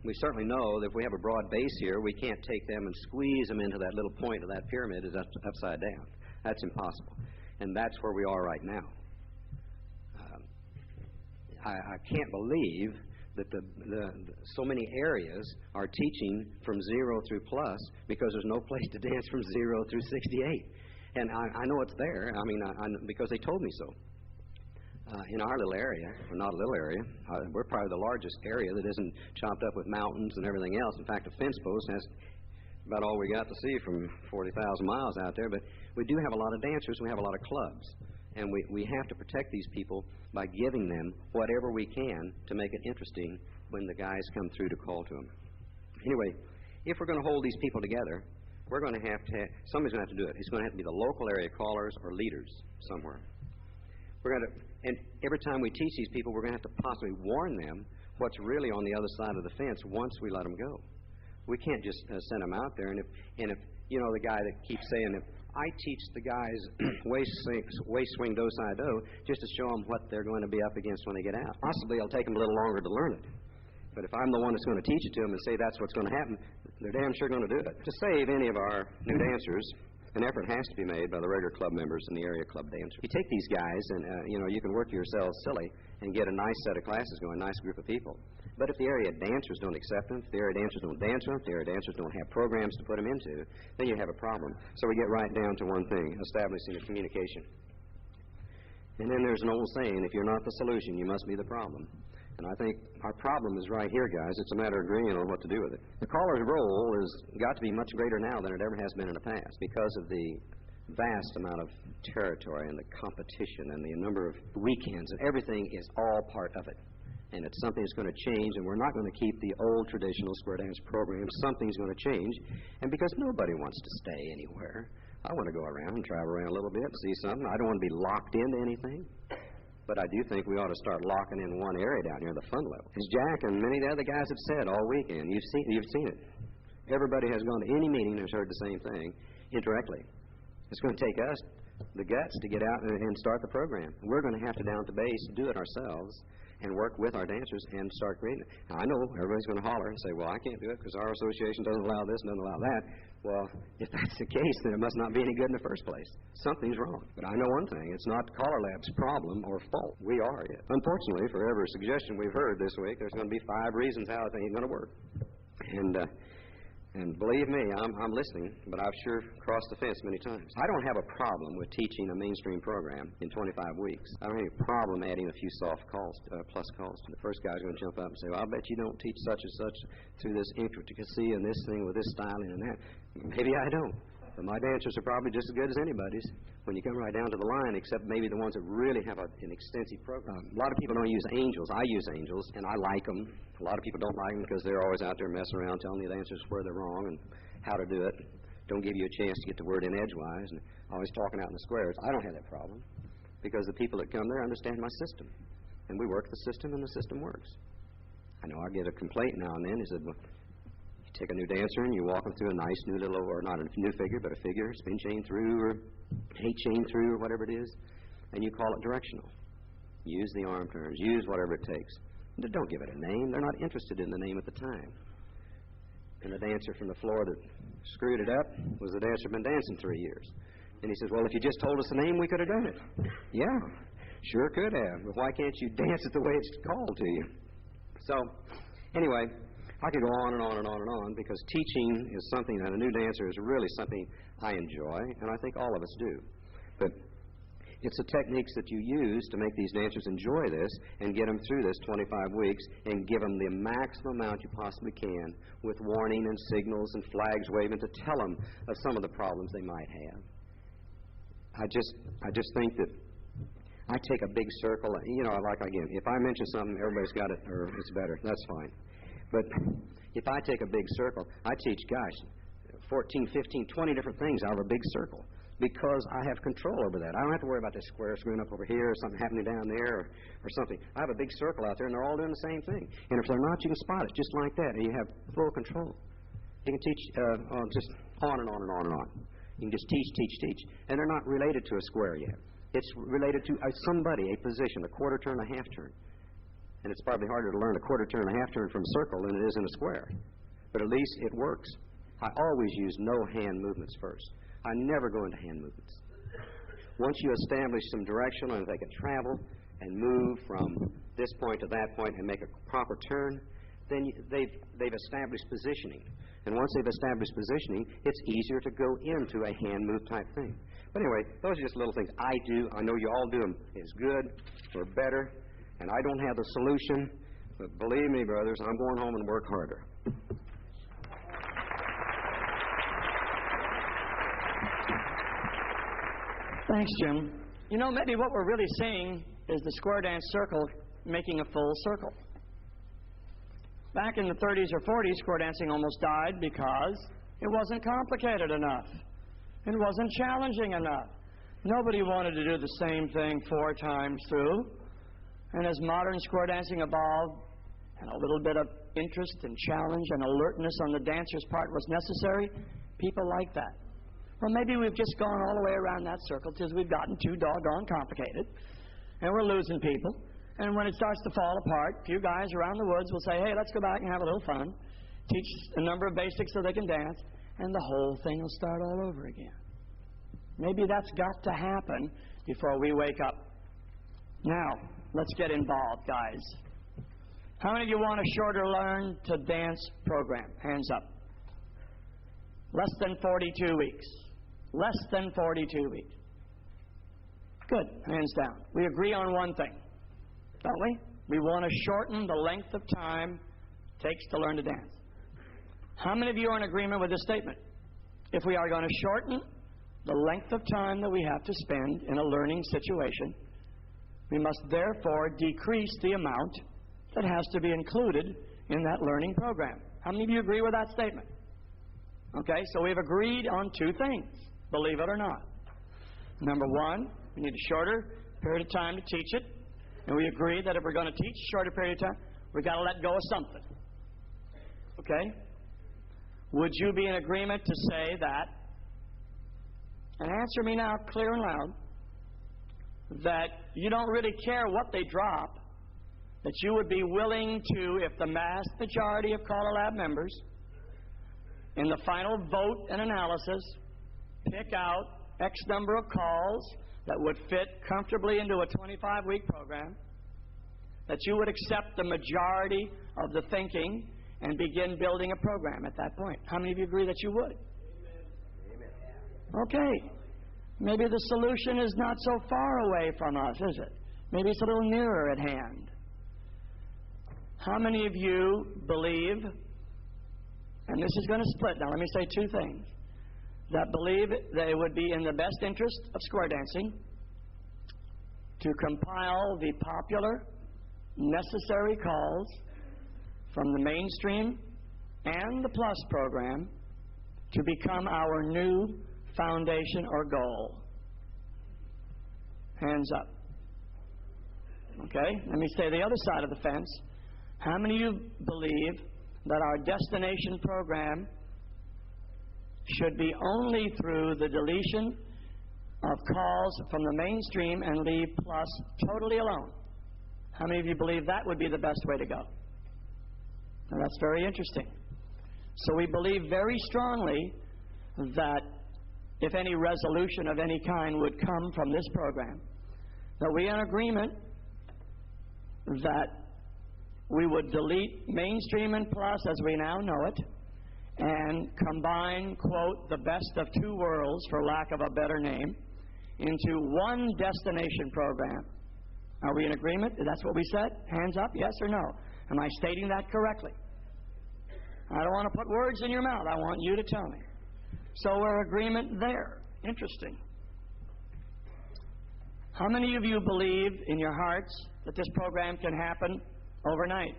we certainly know that if we have a broad base here, we can't take them and squeeze them into that little point of that pyramid that's upside down. That's impossible. And that's where we are right now. I can't believe that so many areas are teaching from 0 through plus because there's no place to dance from 0 through 68. And I know it's there. I mean, because they told me so. In our little area, or not a little area, we're probably the largest area that isn't chopped up with mountains and everything else. In fact, a fence post has about all we got to see from 40,000 miles out there. But we do have a lot of dancers. We have a lot of clubs. And we have to protect these people by giving them whatever we can to make it interesting when the guys come through to call to them. Anyway, if we're going to hold these people together, we're going to have somebody's going to have to do it. It's going to have to be the local area callers or leaders somewhere. And every time we teach these people, we're going to have to possibly warn them what's really on the other side of the fence once we let them go. We can't just send them out there. And if you know, the guy that keeps saying that I teach the guys waist swing do-side-do just to show them what they're going to be up against when they get out. Possibly it'll take them a little longer to learn it. But if I'm the one that's going to teach it to them and say that's what's going to happen, they're damn sure going to do it. To save any of our new dancers, an effort has to be made by the regular club members and the area club dancers. You take these guys and, you can work yourselves silly and get a nice set of classes going, a nice group of people. But if the area dancers don't accept them, if the area dancers don't dance with them, if the area dancers don't have programs to put them into, then you have a problem. So we get right down to one thing, establishing a communication. And then there's an old saying, if you're not the solution, you must be the problem. And I think our problem is right here, guys. It's a matter of agreeing on what to do with it. The caller's role has got to be much greater now than it ever has been in the past because of the vast amount of territory and the competition and the number of weekends, and everything is all part of it. And it's something that's going to change, and we're not going to keep the old traditional square dance program. Something's going to change, and because nobody wants to stay anywhere, I want to go around and travel around a little bit and see something. I don't want to be locked into anything, but I do think we ought to start locking in one area down here, the fun level. As Jack and many of the other guys have said all weekend, you've seen it. Everybody has gone to any meeting and has heard the same thing indirectly. It's going to take us the guts to get out and start the program. We're going to have to down at the base do it ourselves and work with our dancers and start creating it. Now, I know everybody's going to holler and say, well, I can't do it because our association doesn't allow this and doesn't allow that. Well, if that's the case, then it must not be any good in the first place. Something's wrong. But I know one thing. It's not CALLERLAB's problem or fault. We are it. Unfortunately, for every suggestion we've heard this week, there's going to be 5 reasons how it ain't going to work. And believe me, I'm listening, but I've sure crossed the fence many times. I don't have a problem with teaching a mainstream program in 25 weeks. I don't have any problem adding a few soft calls, plus calls. The first guy's going to jump up and say, well, I'll bet you don't teach such and such through this intricacy and this thing with this styling and that. Maybe I don't. But my dancers are probably just as good as anybody's when you come right down to the line, except maybe the ones that really have an extensive program. A lot of people don't use angels. I use angels, and I like them. A lot of people don't like them because they're always out there messing around telling the dancers where they're wrong and how to do it. Don't give you a chance to get the word in edgewise and always talking out in the squares. I don't have that problem because the people that come there understand my system. And we work the system, and the system works. I know I get a complaint now and then. He said, well, take a new dancer and you walk them through a nice new little, or not a new figure, but a figure, spin chain through or 8 chain through or whatever it is, and you call it directional. Use the arm turns, use whatever it takes. Don't give it a name. They're not interested in the name at the time. And the dancer from the floor that screwed it up was the dancer who'd been dancing 3 years. And he says, well, if you just told us the name, we could have done it. Yeah, sure could have. But why can't you dance it the way it's called to you? So, anyway, I could go on and on and on and on because teaching is something that a new dancer is really something I enjoy, and I think all of us do. But it's the techniques that you use to make these dancers enjoy this and get them through this 25 weeks and give them the maximum amount you possibly can with warning and signals and flags waving to tell them of some of the problems they might have. I just think that I take a big circle, like again, if I mention something, everybody's got it, or it's better, that's fine. But if I take a big circle, I teach, 14, 15, 20 different things out of a big circle because I have control over that. I don't have to worry about this square screwing up over here or something happening down there or something. I have a big circle out there, and they're all doing the same thing. And if they're not, you can spot it just like that, and you have full control. You can teach just on and on and on and on. You can just teach. And they're not related to a square yet. It's related to somebody, a position, a quarter turn, a half turn. And it's probably harder to learn a quarter turn and a half turn from a circle than it is in a square. But at least it works. I always use no hand movements first. I never go into hand movements. Once you establish some direction and if they can travel and move from this point to that point and make a proper turn, then they've established positioning. And once they've established positioning, it's easier to go into a hand move type thing. But anyway, those are just little things I do. I know you all do them as good or better, and I don't have the solution, but believe me, brothers, I'm going home and work harder. Thanks, Jim. You know, maybe what we're really seeing is the square dance circle making a full circle. Back in the 30s or 40s, square dancing almost died because it wasn't complicated enough. It wasn't challenging enough. Nobody wanted to do the same thing 4 times through. And as modern square dancing evolved, and a little bit of interest and challenge and alertness on the dancer's part was necessary, people like that. Well, maybe we've just gone all the way around that circle till we've gotten too doggone complicated, and we're losing people. And when it starts to fall apart, a few guys around the woods will say, hey, let's go back and have a little fun, teach a number of basics so they can dance, and the whole thing will start all over again. Maybe that's got to happen before we wake up. Now, let's get involved, guys. How many of you want a shorter Learn to Dance program? Hands up. Less than 42 weeks. Less than 42 weeks. Good. Hands down. We agree on one thing, don't we? We want to shorten the length of time it takes to learn to dance. How many of you are in agreement with this statement? If we are going to shorten the length of time that we have to spend in a learning situation, we must therefore decrease the amount that has to be included in that learning program. How many of you agree with that statement? Okay, so we've agreed on 2 things, believe it or not. Number 1, we need a shorter period of time to teach it. And we agree that if we're going to teach a shorter period of time, we've got to let go of something. Okay? Would you be in agreement to say that, and answer me now clear and loud, that you don't really care what they drop, that you would be willing to, if the vast majority of CALLERLAB members, in the final vote and analysis, pick out X number of calls that would fit comfortably into a 25-week program, that you would accept the majority of the thinking and begin building a program at that point? How many of you agree that you would? Amen. Okay. Maybe the solution is not so far away from us, is it? Maybe it's a little nearer at hand. How many of you believe, and this is going to split now, let me say 2 things, that believe that it would be in the best interest of square dancing to compile the popular, necessary calls from the mainstream and the plus program to become our new foundation or goal? Hands up. Okay, let me say the other side of the fence. How many of you believe that our destination program should be only through the deletion of calls from the mainstream and leave plus totally alone? How many of you believe that would be the best way to go? Now, that's very interesting. So we believe very strongly that if any resolution of any kind would come from this program, that we are in agreement that we would delete mainstream and plus as we now know it and combine, quote, the best of 2 worlds, for lack of a better name, into one destination program. Are we in agreement? That's what we said? Hands up, yes or no? Am I stating that correctly? I don't want to put words in your mouth. I want you to tell me. So we're in agreement there. Interesting. How many of you believe in your hearts that this program can happen overnight?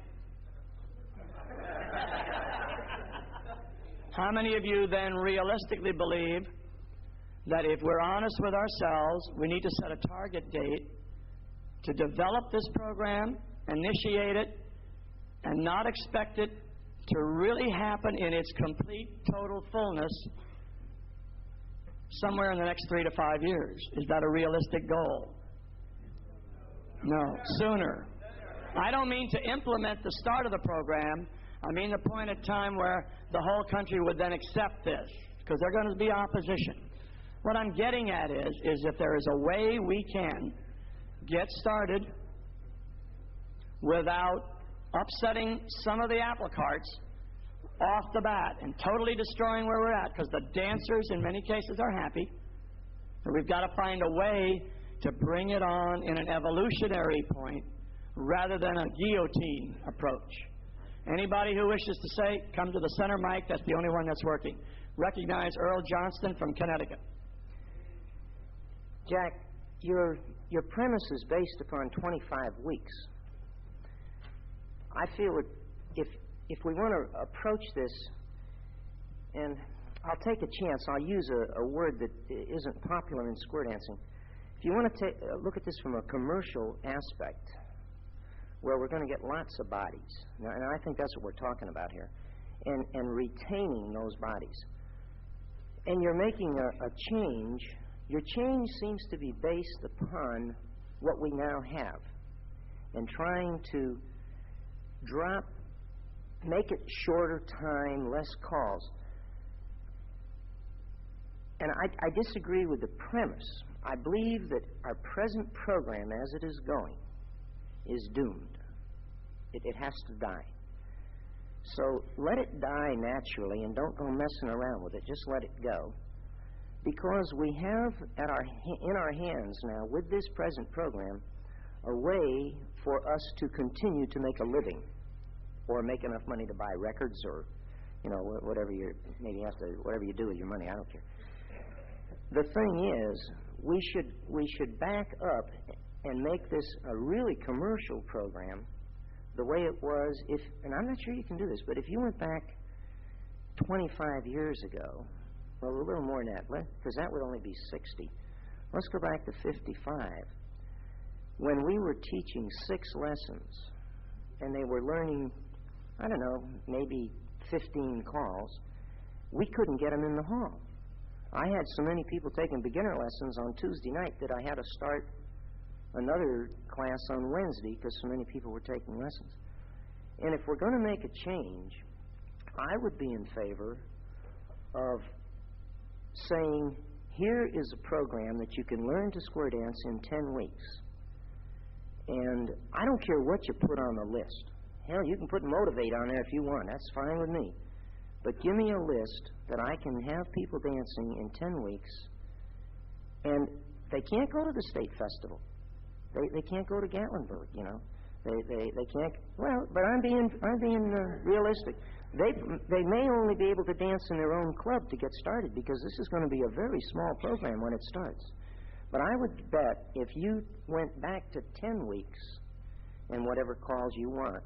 How many of you then realistically believe that if we're honest with ourselves, we need to set a target date to develop this program, initiate it, and not expect it to really happen in its complete, total fullness somewhere in the next 3 to 5 years? Is that a realistic goal? No. Sooner. I don't mean to implement the start of the program. I mean the point in time where the whole country would then accept this, because there's going to be opposition. What I'm getting at is if there is a way we can get started without upsetting some of the apple carts off the bat and totally destroying where we're at, because the dancers in many cases are happy. And we've got to find a way to bring it on in an evolutionary point rather than a guillotine approach. Anybody who wishes to say, come to the center mic. That's the only one that's working. Recognize Earl Johnston from Connecticut. Jack, your premise is based upon 25 weeks. I feel that if we want to approach this, and I'll take a chance, I'll use a word that isn't popular in square dancing. If you want to look at this from a commercial aspect, where we're going to get lots of bodies, now, and I think that's what we're talking about here, and retaining those bodies, and you're making a change, your change seems to be based upon what we now have, and trying to make it shorter time, less calls. And I disagree with the premise. I believe that our present program, as it is going, is doomed. It has to die. So let it die naturally and don't go messing around with it. Just let it go. Because we have in our hands now, with this present program, a way for us to continue to make a living or make enough money to buy records or, whatever whatever you do with your money, I don't care. The thing is, we should back up and make this a really commercial program the way it was and I'm not sure you can do this, but if you went back 25 years ago, well, a little more than that, because that would only be 60. Let's go back to 55. When we were teaching 6 lessons, and they were learning, I don't know, maybe 15 calls, we couldn't get them in the hall. I had so many people taking beginner lessons on Tuesday night that I had to start another class on Wednesday because so many people were taking lessons. And if we're going to make a change, I would be in favor of saying, here is a program that you can learn to square dance in 10 weeks. And I don't care what you put on the list. Hell, you can put Motivate on there if you want. That's fine with me. But give me a list that I can have people dancing in 10 weeks, and they can't go to the state festival. They can't go to Gatlinburg, They can't. Well, but I'm being realistic. They may only be able to dance in their own club to get started because this is going to be a very small program when it starts. But I would bet if you went back to 10 weeks and whatever calls you want,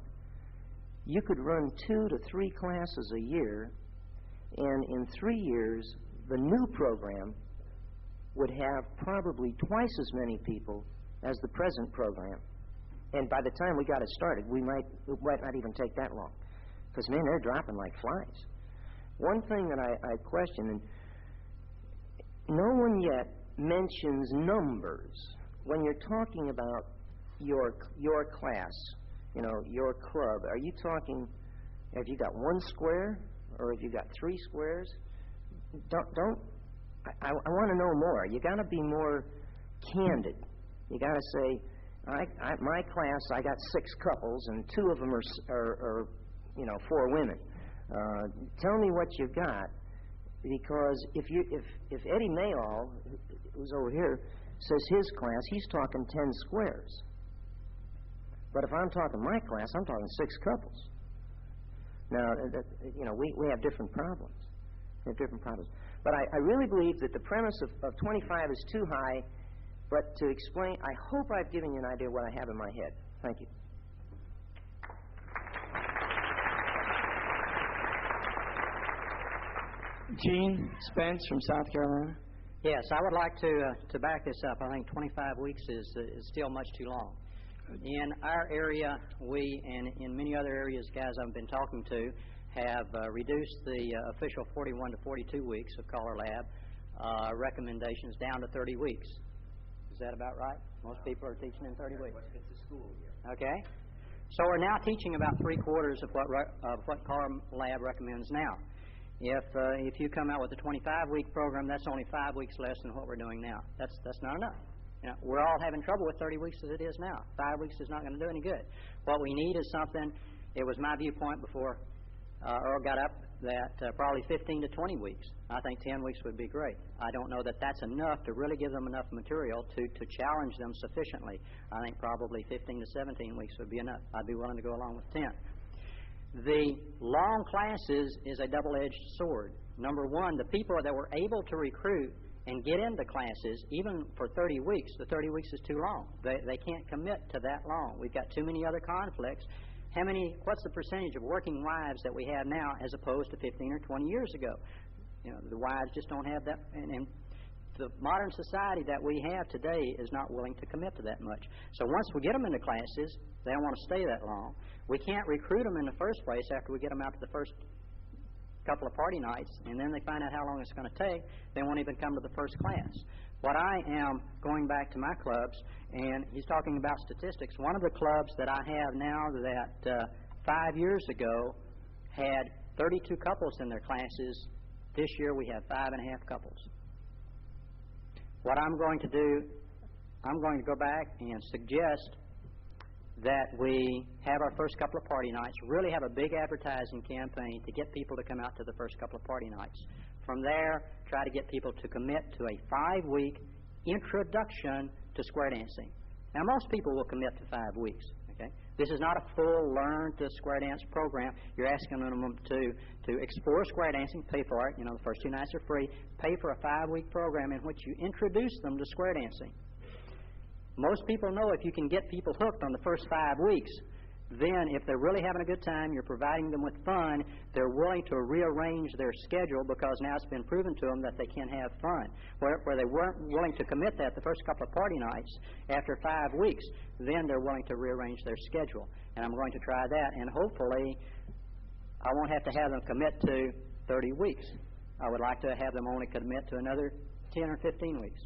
you could run 2 to 3 classes a year, and in 3 years, the new program would have probably twice as many people as the present program. And by the time we got it started, it might not even take that long. Because, man, they're dropping like flies. One thing that I question, and no one yet mentions numbers. When you're talking about your class, your club, are you talking, have you got 1 square or have you got 3 squares? I want to know more. You got to be more candid. You got to say, my class, I got 6 couples and 2 of them are 4 women. Tell me what you've got, because if Eddie Mayall, who's over here, says his class, he's talking 10 squares. But if I'm talking my class, I'm talking 6 couples. Now, we have different problems. But I really believe that the premise of 25 is too high. But to explain, I hope I've given you an idea of what I have in my head. Thank you. Gene Spence from South Carolina. Yes, I would like to back this up. I think 25 weeks is still much too long. In our area, we, and in many other areas, guys I've been talking to, have reduced the official 41 to 42 weeks of CALLERLAB recommendations down to 30 weeks. Is that about right? Most people are teaching in 30 weeks. It's a school year. Okay. So we're now teaching about 3/4 of what CALLERLAB recommends now. If you come out with a 25-week program, that's only 5 weeks less than what we're doing now. That's not enough. We're all having trouble with 30 weeks as it is now. 5 weeks is not going to do any good. What we need is something, it was my viewpoint before Earl got up, that probably 15 to 20 weeks. I think 10 weeks would be great. I don't know that that's enough to really give them enough material to challenge them sufficiently. I think probably 15 to 17 weeks would be enough. I'd be willing to go along with 10. The long classes is a double-edged sword. Number one, the people that were able to recruit and get into classes, even for 30 weeks, the 30 weeks is too long. They can't commit to that long. We've got too many other conflicts. What's the percentage of working wives that we have now as opposed to 15 or 20 years ago? You know, the wives just don't have that, and the modern society that we have today is not willing to commit to that much. So once we get them into classes, they don't want to stay that long. We can't recruit them in the first place after we get them out to the first couple of party nights, and then they find out how long it's going to take. They won't even come to the first class. What I am going back to my clubs, and he's talking about statistics. One of the clubs that I have now that 5 years ago had 32 couples in their classes. This year we have 5.5 couples. What I'm going to do, I'm going to go back and suggest that we have our first couple of party nights, really have a big advertising campaign to get people to come out to the first couple of party nights. From there, try to get people to commit to a 5-week introduction to square dancing. Now, most people will commit to 5 weeks. Okay, this is not a full learn to square dance program. You're asking them to explore square dancing, pay for it. You know, the first 2 nights are free. Pay for a 5-week program in which you introduce them to square dancing. Most people know if you can get people hooked on the first 5 weeks, then if they're really having a good time, you're providing them with fun, they're willing to rearrange their schedule because now it's been proven to them that they can have fun. Where they weren't willing to commit that the first couple of party nights, after 5 weeks, then they're willing to rearrange their schedule. And I'm going to try that, and hopefully I won't have to have them commit to 30 weeks. I would like to have them only commit to another 10 or 15 weeks.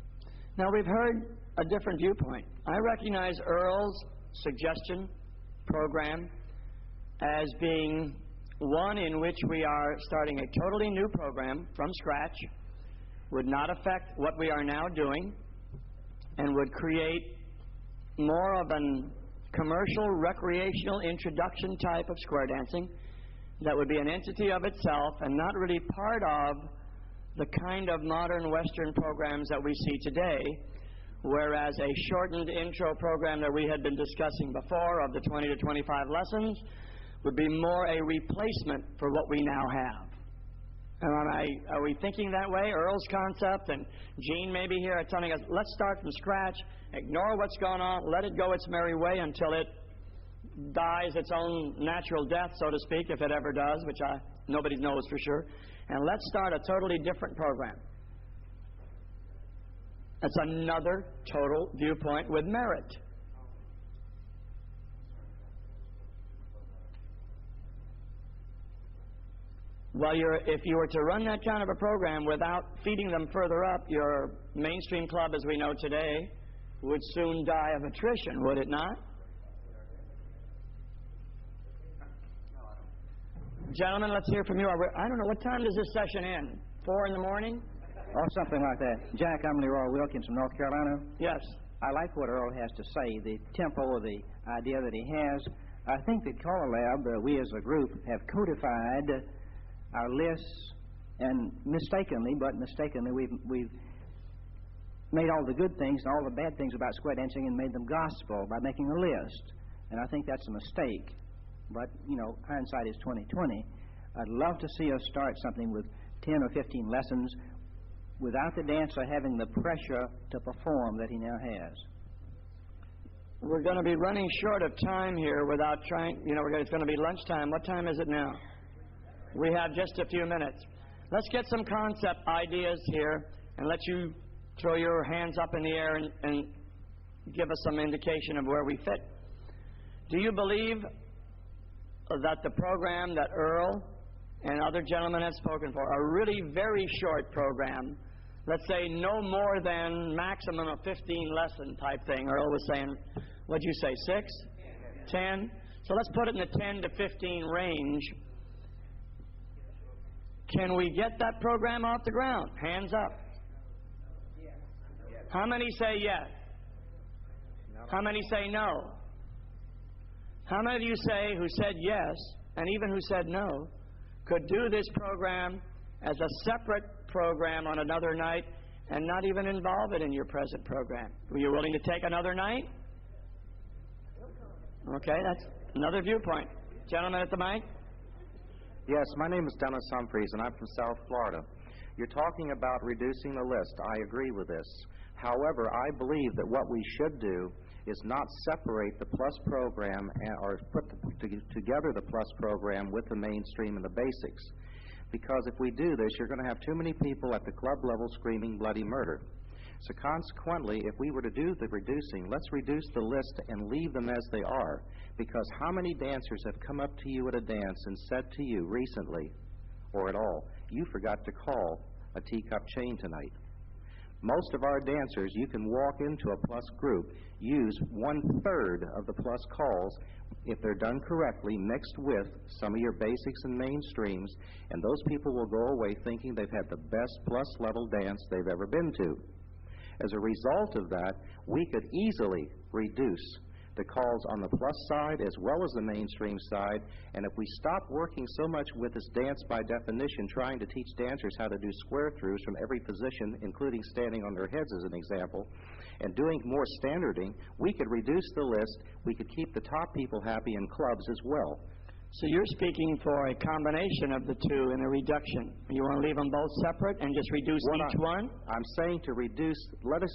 Now, we've heard a different viewpoint. I recognize Earl's suggestion program as being one in which we are starting a totally new program from scratch, would not affect what we are now doing, and would create more of an commercial, recreational introduction type of square dancing that would be an entity of itself and not really part of the kind of modern Western programs that we see today, whereas a shortened intro program that we had been discussing before of the 20 to 25 lessons would be more a replacement for what we now have. Are we thinking that way? Earl's concept, and Gene maybe here are telling us, let's start from scratch, ignore what's going on, let it go its merry way until it dies its own natural death, so to speak, if it ever does, which nobody knows for sure. And let's start a totally different program. That's another total viewpoint with merit. Well, if you were to run that kind of a program without feeding them further up, your mainstream club, as we know today, would soon die of attrition, would it not? Gentlemen, let's hear from you. I don't know, what time does this session end? 4 in the morning? Or something like that. Jack, I'm Leroy Wilkins from North Carolina. Yes. I like what Earl has to say, the tempo of the idea that he has. I think that CALLERLAB, we as a group, have codified our lists, and mistakenly we've made all the good things and all the bad things about square dancing and made them gospel by making a list. And I think that's a mistake. But, you know, hindsight is 20/20. I'd love to see us start something with 10 or 15 lessons without the dancer having the pressure to perform that he now has. We're going to be running short of time here without trying, it's going to be lunchtime. What time is it now? We have just a few minutes. Let's get some concept ideas here and let you throw your hands up in the air and give us some indication of where we fit. Do you believe that the program that Earl and other gentlemen have spoken for, a really very short program, let's say no more than maximum of 15 lesson type thing, Earl was saying, what'd you say, 6? 10? So let's put it in the 10 to 15 range. Can we get that program off the ground? Hands up. How many say yes? How many say no? How many of you say, who said yes, and even who said no, could do this program as a separate program on another night and not even involve it in your present program? Were you willing to take another night? Okay, that's another viewpoint. Gentleman at the mic. Yes, my name is Dennis Humphreys, and I'm from South Florida. You're talking about reducing the list. I agree with this. However, I believe that what we should do is not separate the plus program or put together the plus program with the mainstream and the basics. Because if we do this, you're going to have too many people at the club level screaming bloody murder. So consequently, if we were to do the reducing, let's reduce the list and leave them as they are. Because how many dancers have come up to you at a dance and said to you recently, or at all, you forgot to call a teacup chain tonight? Most of our dancers, you can walk into a plus group, use 1/3 of the plus calls, if they're done correctly, mixed with some of your basics and mainstreams, and those people will go away thinking they've had the best plus level dance they've ever been to. As a result of that, we could easily reduce the calls on the plus side as well as the mainstream side, and if we stop working so much with this dance by definition, trying to teach dancers how to do square throughs from every position, including standing on their heads as an example, and doing more standarding, we could reduce the list, we could keep the top people happy in clubs as well. So you're speaking for a combination of the two in a reduction. You want to leave them both separate and just reduce each one? I'm saying to reduce, let us,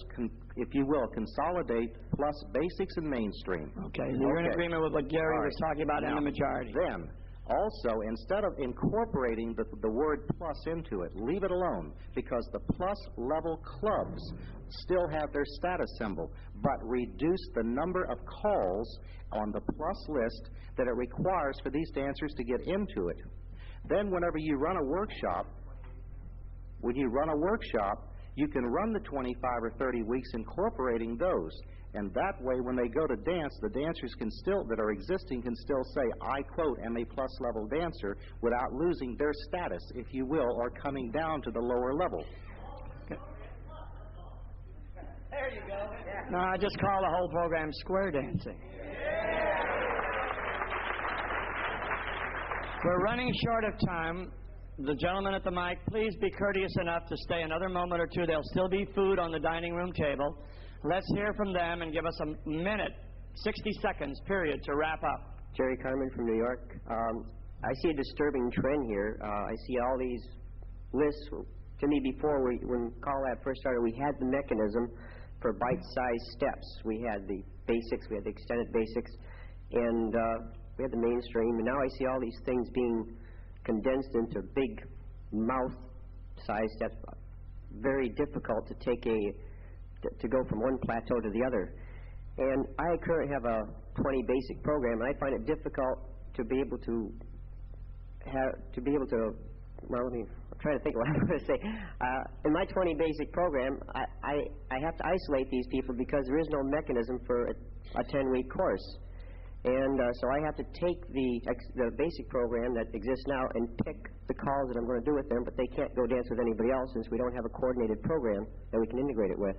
if you will, consolidate plus basics and mainstream. Okay, so you're in agreement with what Gary was talking about in the majority. Then, also, instead of incorporating the word plus into it, leave it alone, because the plus level clubs still have their status symbol, but reduce the number of calls on the plus list that it requires for these dancers to get into it. Then whenever you run a workshop, you can run the 25 or 30 weeks incorporating those. And that way, when they go to dance, the dancers can still, that are existing, can still say, I quote, am a plus level dancer, without losing their status, if you will, or coming down to the lower level. There you go. No, I just call the whole program square dancing. We're running short of time. The gentleman at the mic, please be courteous enough to stay another moment or two. There'll still be food on the dining room table. Let's hear from them and give us a minute, 60 seconds, period, to wrap up. Jerry Carmen from New York. I see a disturbing trend here. I see all these lists. To me, before, when CALLERLAB first started, we had the mechanism for bite-sized steps. We had the basics, we had the extended basics, and we had the mainstream. And now I see all these things being condensed into big mouth-sized steps. Very difficult to take to go from one plateau to the other. And I currently have a 20 basic program, and I find it difficult to be able to well, I'm trying to think of what I'm going to say. In my 20 basic program, I have to isolate these people because there is no mechanism for a 10-week course. And so I have to take the basic program that exists now and pick the calls that I'm going to do with them, but they can't go dance with anybody else since we don't have a coordinated program that we can integrate it with.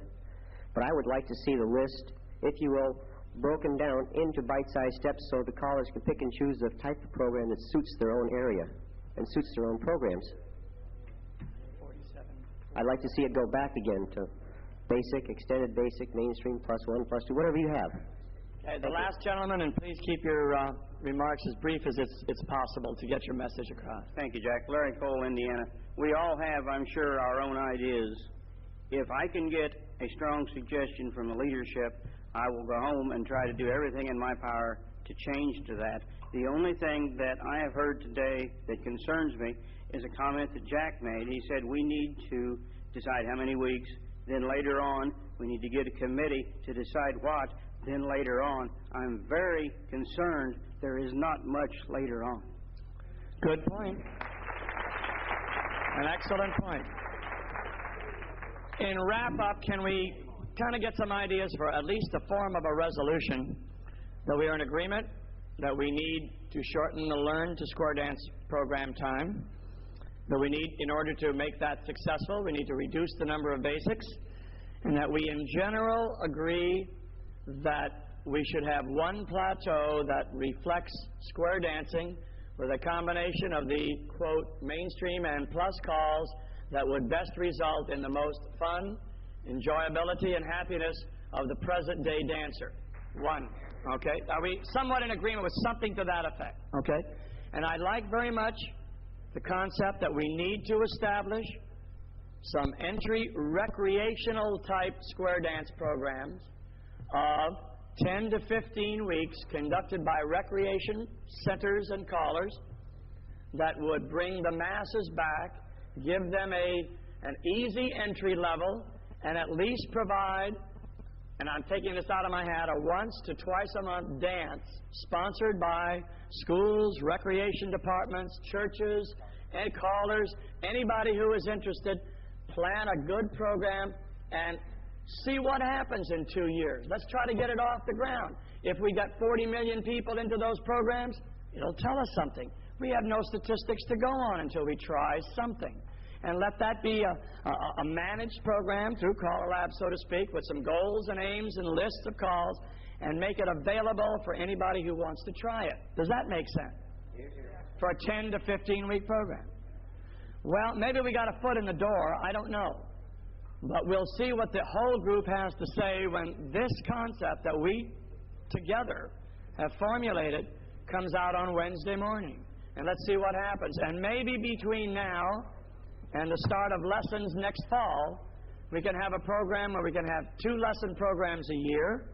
But I would like to see the list, if you will, broken down into bite-sized steps so the callers can pick and choose the type of program that suits their own area and suits their own programs. I'd like to see it go back again to basic, extended basic, mainstream, +1, +2, whatever you have. Okay, the last gentleman, and please keep your remarks as brief as it's possible to get your message across. Thank you, Jack. Larry Cole, Indiana. We all have, I'm sure, our own ideas. If I can get a strong suggestion from the leadership, I will go home and try to do everything in my power to change to that. The only thing that I have heard today that concerns me is a comment that Jack made. He said we need to decide how many weeks, then later on we need to get a committee to decide what, then later on. I'm very concerned there is not much later on. Good point. An excellent point. In wrap-up, can we kind of get some ideas for at least the form of a resolution that we are in agreement that we need to shorten the Learn to Square Dance program time, that we need, in order to make that successful, we need to reduce the number of basics, and that we in general agree that we should have one plateau that reflects square dancing with a combination of the, quote, mainstream and plus calls that would best result in the most fun, enjoyability, and happiness of the present-day dancer. One. Okay? Are we somewhat in agreement with something to that effect? Okay? And I like very much the concept that we need to establish some entry recreational type square dance programs of 10 to 15 weeks conducted by recreation centers and callers that would bring the masses back, give them an easy entry level, and at least provide, and I'm taking this out of my hat, a once to twice a month dance sponsored by schools, recreation departments, churches, and callers, anybody who is interested. Plan a good program and see what happens in 2 years. Let's try to get it off the ground. If we got 40 million people into those programs, it'll tell us something. We have no statistics to go on until we try something. And let that be a managed program through CALLERLAB, so to speak, with some goals and aims and lists of calls, and make it available for anybody who wants to try it. Does that make sense? For a 10 to 15-week program. Well, maybe we got a foot in the door. I don't know. But we'll see what the whole group has to say when this concept that we together have formulated comes out on Wednesday morning. And let's see what happens. And maybe between now and the start of lessons next fall, we can have a program where we can have 2 lesson programs a year,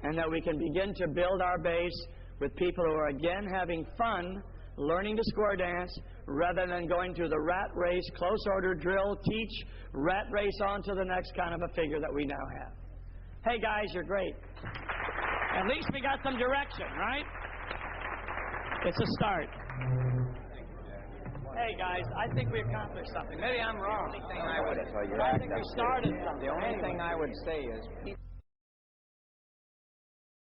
and that we can begin to build our base with people who are again having fun learning to square dance rather than going through the rat race, close order drill, teach, rat race on to the next kind of a figure that we now have. Hey guys, you're great. At least we got some direction, right? It's a start. Hey guys, I think we accomplished something. Maybe I'm wrong. I think we started something. The only thing I would say is